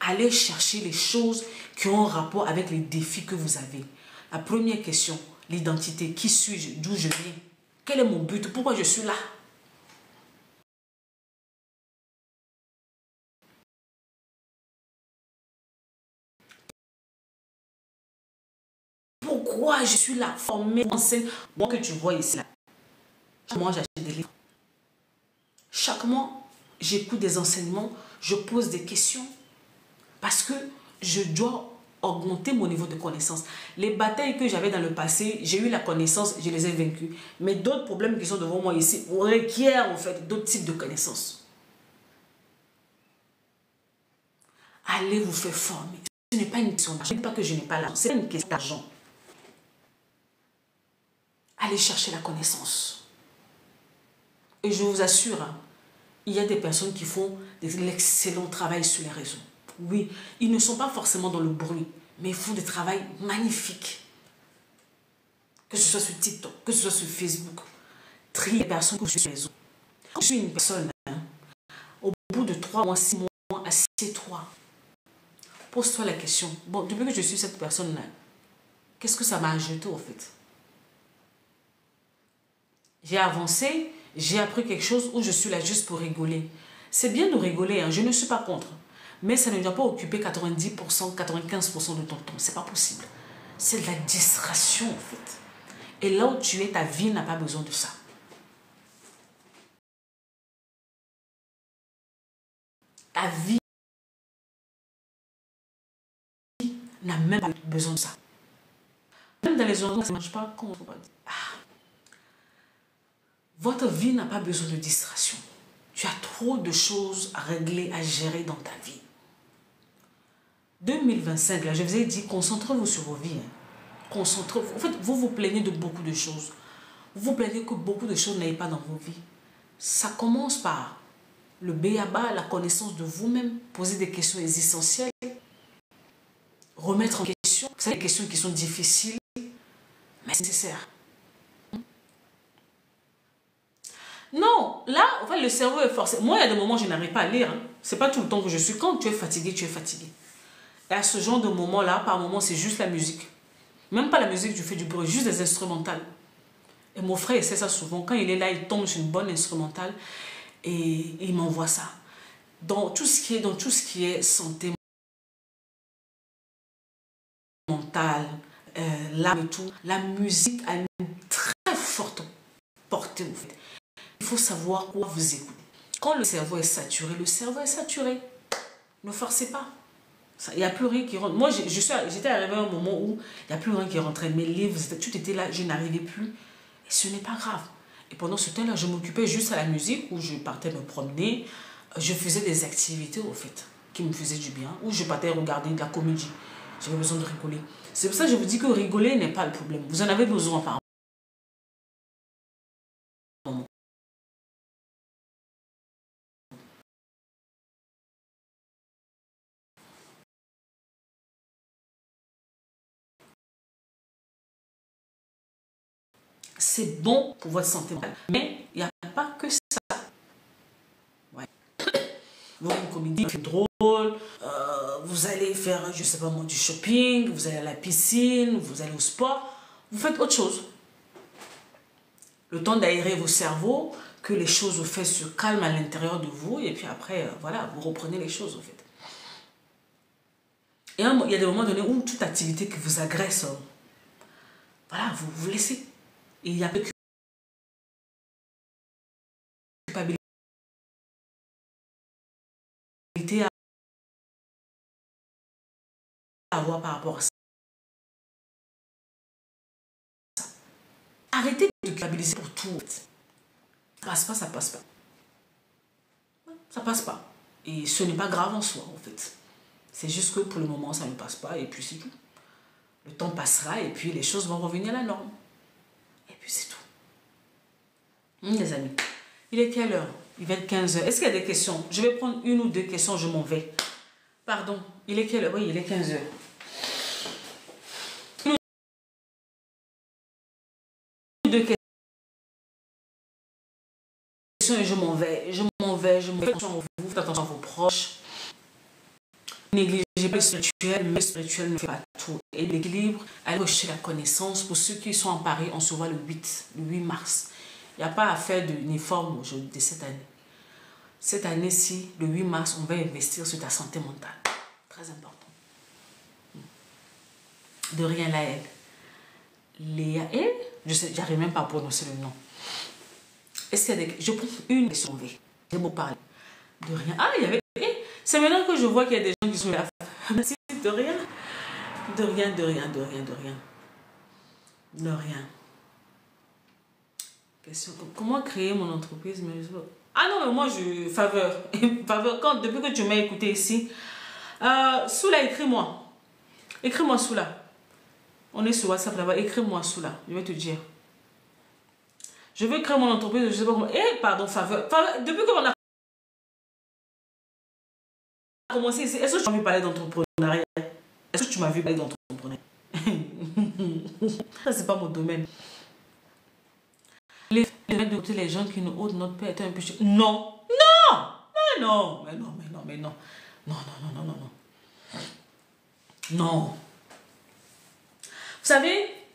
Allez chercher les choses qui ont un rapport avec les défis que vous avez. La première question, l'identité. Qui suis-je? D'où je viens? Quel est mon but? Pourquoi je suis là? Pourquoi je suis là? Formé, enseigne. Moi que tu vois ici, là. Chaque mois, j'achète des livres. Chaque mois, j'écoute des enseignements, je pose des questions. Parce que je dois augmenter mon niveau de connaissance. Les batailles que j'avais dans le passé, j'ai eu la connaissance, je les ai vaincues. Mais d'autres problèmes qui sont devant moi ici requièrent en fait d'autres types de connaissances. Allez vous faire former. Ce n'est pas une question d'argent. Je ne dis pas que je n'ai pas l'argent. C'est une question d'argent. Allez chercher la connaissance. Et je vous assure, hein, il y a des personnes qui font l'excellent travail sur les réseaux. Oui, ils ne sont pas forcément dans le bruit, mais ils font des travaux magnifiques. Que ce soit sur TikTok, que ce soit sur Facebook. Trier les personnes que je suis sur les réseaux. Quand je suis une personne, hein, au bout de 3 mois, 6 mois, assieds-toi. Pose-toi la question. Bon, depuis que je suis cette personne-là, qu'est-ce que ça m'a ajouté au fait? J'ai avancé, j'ai appris quelque chose ou je suis là juste pour rigoler. C'est bien de rigoler, hein, je ne suis pas contre. Mais ça ne doit pas occuper 90%, 95% de ton temps. C'est pas possible. C'est de la distraction en fait. Et là où tu es, ta vie n'a pas besoin de ça. Ta vie n'a même pas besoin de ça. Même dans les endroits où ça ne marche pas, comment on va dire. Votre vie n'a pas besoin de distraction. Tu as trop de choses à régler, à gérer dans ta vie. 2025, là, je vous ai dit, concentrez-vous sur vos vies. Hein. Concentrez-vous. En fait, vous vous plaignez de beaucoup de choses. Vous vous plaignez que beaucoup de choses n'aillent pas dans vos vies. Ça commence par le b.a.-ba, la connaissance de vous-même, poser des questions essentielles, remettre en question. C'est des questions qui sont difficiles, mais nécessaires. Non, là, en fait, le cerveau est forcé. Moi, il y a des moments où je n'arrive pas à lire. Hein. C'est pas tout le temps que je suis. Quand tu es fatigué, tu es fatigué. Et à ce genre de moment-là, par moment, c'est juste la musique. Même pas la musique, tu fais du bruit, juste des instrumentales. Et mon frère, il sait ça souvent. Quand il est là, il tombe sur une bonne instrumentale et il m'envoie ça. Dans tout ce qui est santé mentale, l'âme et tout, la musique a une très forte portée, en fait. Il faut savoir quoi vous écoutez. Quand le cerveau est saturé, Ne forcez pas. Il n'y a plus rien qui rentre. Moi, j'étais arrivé à un moment où il n'y a plus rien qui rentrait. Mes livres, tout était là, je n'arrivais plus. Et ce n'est pas grave. Et pendant ce temps-là, je m'occupais juste à la musique, où je partais me promener. Je faisais des activités, au fait, qui me faisaient du bien. Ou je partais regarder de la comédie. J'avais besoin de rigoler. C'est pour ça que je vous dis que rigoler n'est pas le problème. Vous en avez besoin par moment. C'est bon pour votre santé mentale. Mais il n'y a pas que ça. une comédie drôle, vous allez faire, je sais pas moi, du shopping, vous allez à la piscine, vous allez au sport, vous faites autre chose. Le temps d'aérer vos cerveaux, que les choses au fait se calment à l'intérieur de vous, et puis après, voilà, vous reprenez les choses au fait. Et il y a des moments donnés où toute activité qui vous agresse, voilà, vous laissez. Et il y a peu de culpabilité à avoir par rapport à ça. Arrêtez de culpabiliser pour tout. Ça passe pas, ça passe pas. Ça passe pas. Et ce n'est pas grave en soi, en fait. C'est juste que pour le moment, ça ne passe pas, et puis c'est tout. Le temps passera, et puis les choses vont revenir à la norme. Et puis c'est tout. Les amis, il est quelle heure? Il va être 15 heures. Est-ce qu'il y a des questions? Je vais prendre une ou deux questions, je m'en vais. Pardon, il est quelle heure? Oui, il est 15 heures. Une ou deux questions et je m'en vais. Je m'en vais. Faites attention à vous, faites attention à vos proches. Négligez pas le spirituel, mais le spirituel ne fait pas tout. Et l'équilibre, allez rechercher la connaissance. Pour ceux qui sont en Paris, on se voit le 8 mars. Il n'y a pas à faire d'uniforme aujourd'hui de cette année. Cette année-ci, le 8 mars, on va investir sur ta santé mentale. Très important. De rien là, elle. Léa, elle, je sais, j'arrive même pas à prononcer le nom. Est-ce qu'il y a des... Je prends une question V. J'ai beau parler. De rien. Ah, il y avait... C'est maintenant que je vois qu'il y a des gens qui sont là. Merci, de rien. De rien, de rien, de rien, de rien. De rien. Question. Comment créer mon entreprise? Ah non, mais moi, je... Faveur. Faveur. Depuis que tu m'as écouté ici. Soula, écris-moi. Écris-moi, Soula. On est sur WhatsApp là-bas. Écris-moi, Soula. Je vais te dire. Je veux créer mon entreprise. Je sais pas comment... Eh, pardon, Faveur. Depuis qu'on a commencé ici, est-ce que tu m'as vu parler d'entrepreneuriat? Est-ce que tu m'as vu parler d'entrepreneuriat? Ça, c'est pas mon domaine. Les mettre de côté les gens qui nous ôtent notre paix est un péché. Non! Non! Mais non! Mais non, mais non, mais non. Non, non, non, non, non, non. Non.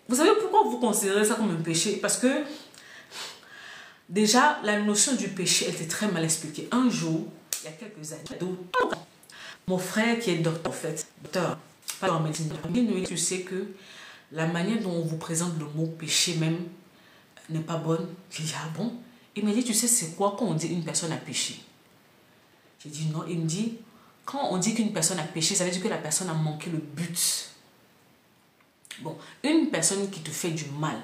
Vous savez pourquoi vous considérez ça comme un péché? Parce que déjà, la notion du péché était très mal expliquée. Un jour, il y a quelques années, mon frère qui est docteur, en fait, docteur, pas en médecine, tu sais que la manière dont on vous présente le mot péché même n'est pas bonne. J'ai dit, ah bon? Il m'a dit, tu sais c'est quoi quand on dit une personne a péché? J'ai dit non. Il me dit, quand on dit qu'une personne a péché, ça veut dire que la personne a manqué le but. Bon, une personne qui te fait du mal,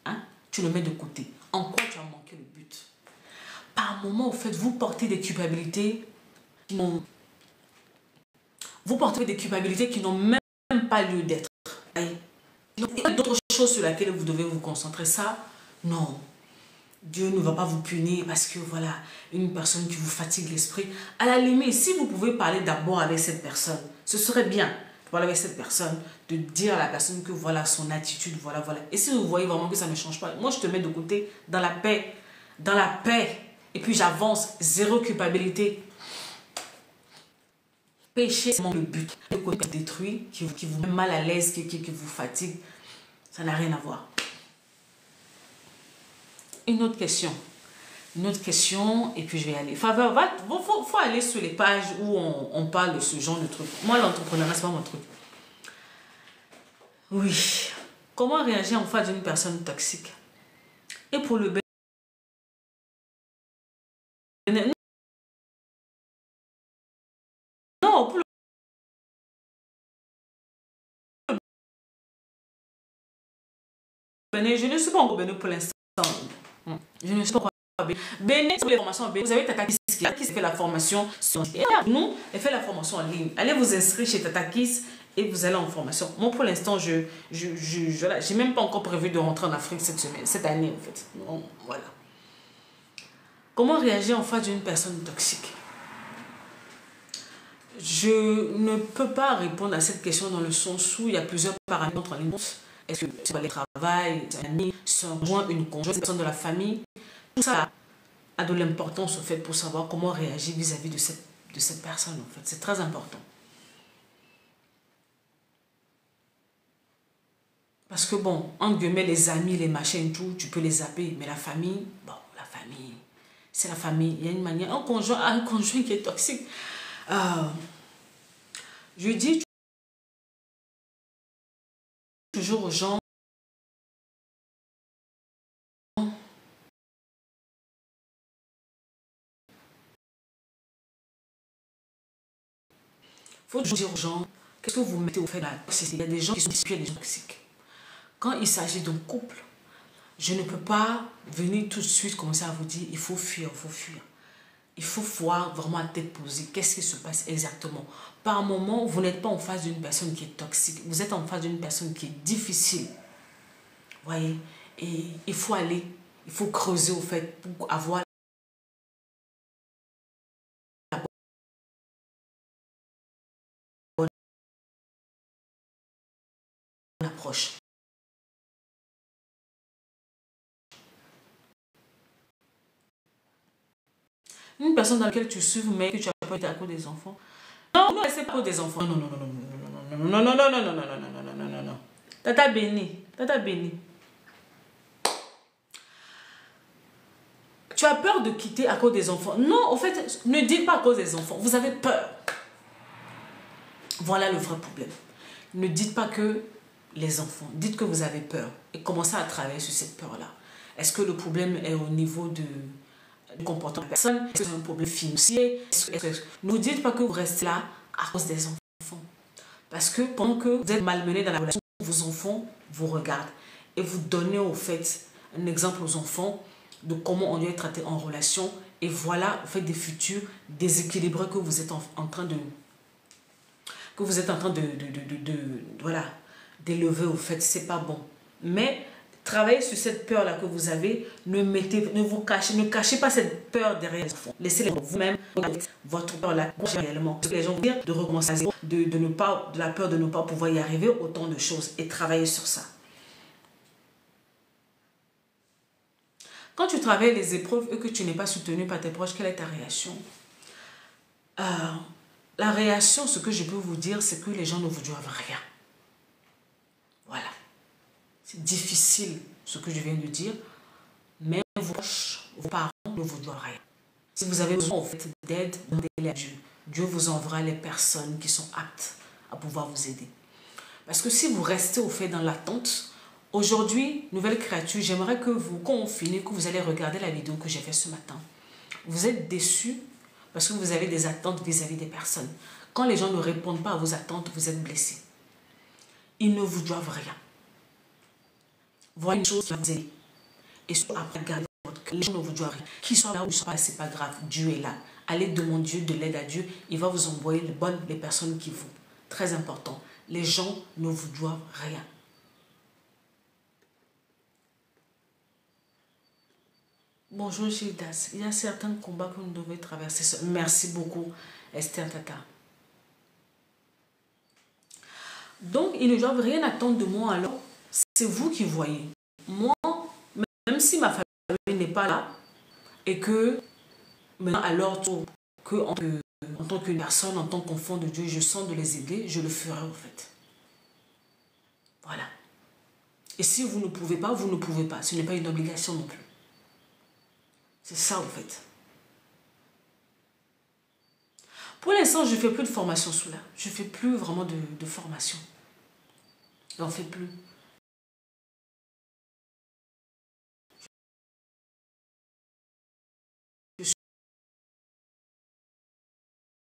hein, tu le mets de côté. En quoi tu as manqué le but? Par moment, au fait, vous portez des culpabilités qui n'ont... Vous portez des culpabilités qui n'ont même pas lieu d'être. Il y a d'autres choses sur lesquelles vous devez vous concentrer. Ça, non. Dieu ne va pas vous punir parce que voilà, une personne qui vous fatigue l'esprit. À la limite, si vous pouvez parler d'abord avec cette personne, ce serait bien de parler avec cette personne, de dire à la personne que voilà son attitude, voilà, voilà. Et si vous voyez vraiment que ça ne change pas, moi je te mets de côté dans la paix. Dans la paix. Et puis j'avance, zéro culpabilité. Péché, c'est le but. Le côté détruit, qui vous met mal à l'aise, qui vous fatigue, ça n'a rien à voir. Une autre question. Une autre question, et puis je vais aller. Faveur, faut aller sur les pages où on parle de ce genre de truc. Moi, l'entrepreneuriat, c'est pas mon truc. Oui. Comment réagir en face d'une personne toxique? Et pour le bien. Non, pour le bien, je ne suis pas encore béni pour l'instant. Je ne suis pas encore béni pour les formations. Vous avez Tatakis qui fait la formation sur nous, elle fait la formation en ligne. Allez vous inscrire chez Tatakis et vous allez en formation. Moi, pour l'instant, je n'ai même pas encore prévu de rentrer en Afrique cette année, en fait. Bon, voilà. Comment réagir en face d'une personne toxique? Je ne peux pas répondre à cette question dans le sens où il y a plusieurs paramètres en ligne. Est-ce que c'est pas le travail, c'est un ami, c'est un conjoint, une conjointe, une personne de la famille? Tout ça a de l'importance au fait pour savoir comment réagir vis-à-vis de cette de cette personne, en fait. C'est très important. Parce que bon, entre guillemets, les amis, les machins et tout, tu peux les zapper. Mais la famille, bon, la famille, c'est la famille. Il y a une manière, un conjoint qui est toxique. Je dis toujours aux gens, il faut toujours dire aux gens, qu'est-ce que vous mettez au fait de la toxicité? Il y a des gens qui sont des gens toxiques. Quand il s'agit d'un couple, je ne peux pas venir tout de suite commencer à vous dire, il faut fuir, il faut fuir. Il faut voir vraiment à tête posée, qu'est-ce qui se passe exactement. Par moment, vous n'êtes pas en face d'une personne qui est toxique, vous êtes en face d'une personne qui est difficile. Voyez, et il faut aller, il faut creuser au fait pour avoir la bonne approche. Une personne dans laquelle tu suives, mais que tu as pas été à cause des enfants. Non, non, c'est pas à cause des enfants. Non, non, non, non, non, non, non, non, non, non, non, non, non, non, non, non, non, non. Tata béni, tata béni. Tu as peur de quitter à cause des enfants. Non, en fait, ne dites pas à cause des enfants. Vous avez peur. Voilà le vrai problème. Ne dites pas que les enfants. Dites que vous avez peur. Et commencez à travailler sur cette peur-là. Est-ce que le problème est au niveau du comportement de la personne? Est-ce que c'est un problème financier? Ne vous dites pas que vous restez là à cause des enfants. Parce que pendant que vous êtes malmené dans la relation, vos enfants vous regardent. Et vous donnez au fait un exemple aux enfants de comment on doit être traité en relation. Et voilà, vous faites des futurs déséquilibrés que vous êtes en train de... voilà, d'élever au fait. C'est pas bon. Mais travaillez sur cette peur-là que vous avez. Ne cachez pas cette peur derrière les enfants. Laissez-les vous-même, votre peur-là, réellement. Parce que les gens vont dire de recommencer, de la peur de ne pas pouvoir y arriver, autant de choses. Et travailler sur ça. Quand tu travailles les épreuves et que tu n'es pas soutenu par tes proches, quelle est ta réaction? La réaction, ce que je peux vous dire, c'est que les gens ne vous doivent rien. Voilà. C'est difficile ce que je viens de dire, mais vos proches, vos parents ne vous doivent rien. Si vous avez besoin d'aide, demandez-les à Dieu. Dieu vous enverra les personnes qui sont aptes à pouvoir vous aider. Parce que si vous restez au fait dans l'attente, aujourd'hui, nouvelle créature, j'aimerais que vous, quand on finit, que vous allez regarder la vidéo que j'ai faite ce matin. Vous êtes déçus parce que vous avez des attentes vis-à-vis des personnes. Quand les gens ne répondent pas à vos attentes, vous êtes blessés. Ils ne vous doivent rien. Voilà une chose qui va vous aider. Et après, gardez votre cœur. Les gens ne vous doivent rien. Qu'ils soient là ou ne soient pas, c'est pas grave. Dieu est là. Allez demander Dieu de l'aide à Dieu. Il va vous envoyer les personnes qui vous. Très important. Les gens ne vous doivent rien. Bonjour Gildas. Il y a certains combats que nous devons traverser. Merci beaucoup Esther Tata. Donc, ils ne doivent rien attendre de moi alors. C'est vous qui voyez. Moi, même si ma famille n'est pas là, et que maintenant, alors que en tant qu'une personne, en tant qu'enfant de Dieu, je sens de les aider, je le ferai en fait. Voilà. Et si vous ne pouvez pas, vous ne pouvez pas. Ce n'est pas une obligation non plus. C'est ça en fait. Pour l'instant, je ne fais plus de formation sous là. Je ne fais plus vraiment de formation. Je n'en fais plus. Je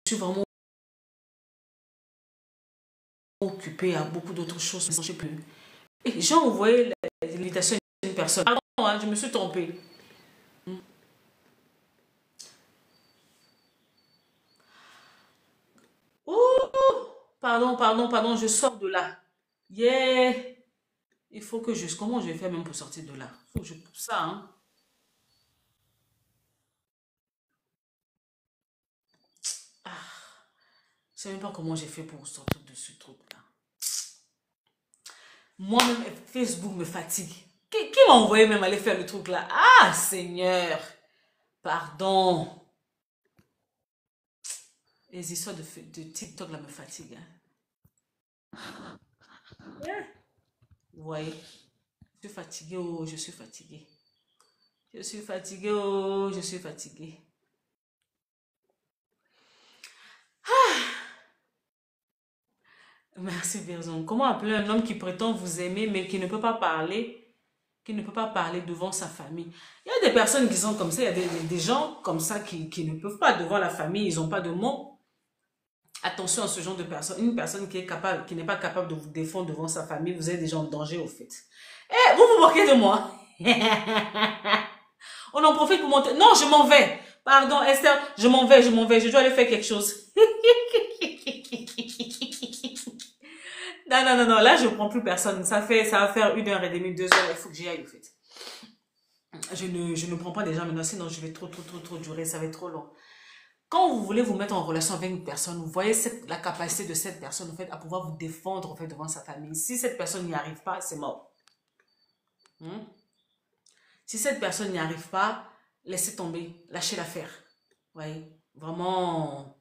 suis vraiment occupée à beaucoup d'autres choses. Je ne sais plus. Et j'ai envoyé l'invitation à une personne. Pardon, hein, je me suis trompée. Pardon, je sors de là. Yeah! Il faut que je... Comment je vais faire même pour sortir de là? Il faut que je coupe ça, hein? Ah, je sais même pas comment j'ai fait pour sortir de ce truc-là. Moi-même, Facebook me fatigue. Qui m'a envoyé même aller faire le truc là? Ah, Seigneur! Pardon. Les histoires de TikTok là me fatiguent. Hein. Vous voyez, je suis fatiguée, oh, je suis fatiguée. Je suis fatiguée, oh, je suis fatiguée. Merci, Vérson. Comment appeler un homme qui prétend vous aimer, mais qui ne peut pas parler, devant sa famille? Il y a des personnes qui sont comme ça, il y a des gens comme ça qui ne peuvent pas devant la famille, ils n'ont pas de mots. Attention à ce genre de personne. Une personne qui est capable, qui n'est pas capable de vous défendre devant sa famille, vous êtes déjà en danger au fait. Eh, vous vous moquez de moi. On en profite pour monter. Non, je m'en vais. Pardon, Esther, je m'en vais. Je dois aller faire quelque chose. Non, non, non, non, là, je ne prends plus personne. Ça va faire 1h30, 2h, il faut que j'y aille, au fait. Je ne prends pas des gens maintenant, sinon je vais trop durer, ça va être trop long. Quand vous voulez vous mettre en relation avec une personne, vous voyez la capacité de cette personne, en fait, à pouvoir vous défendre, en fait, devant sa famille. Si cette personne n'y arrive pas, c'est mort. Hmm? Si cette personne n'y arrive pas, laissez tomber, lâchez l'affaire. Vous voyez? Vraiment,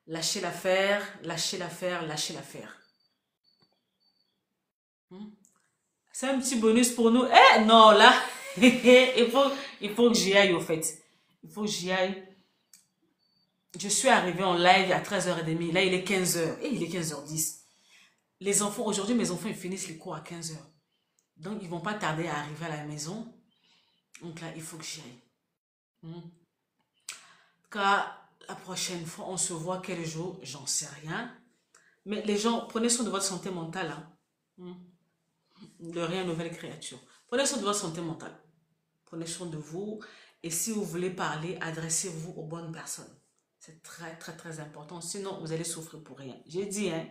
lâchez l'affaire, lâchez l'affaire, lâchez l'affaire. Hmm? C'est un petit bonus pour nous. Eh, non, là, il faut que j'y aille, au fait. Il faut que j'y aille. Je suis arrivée en live à 13h30. Là, il est 15h. Et il est 15h10. Les enfants, aujourd'hui, mes enfants, ils finissent les cours à 15h. Donc, ils ne vont pas tarder à arriver à la maison. Donc là, il faut que j'y aille. Hmm. Car la prochaine fois, on se voit quel jour, j'en sais rien. Mais les gens, prenez soin de votre santé mentale. Hein. Hmm. De rien, nouvelle créature. Prenez soin de votre santé mentale. Prenez soin de vous. Et si vous voulez parler, adressez-vous aux bonnes personnes. C'est très important. Sinon, vous allez souffrir pour rien. J'ai dit, hein.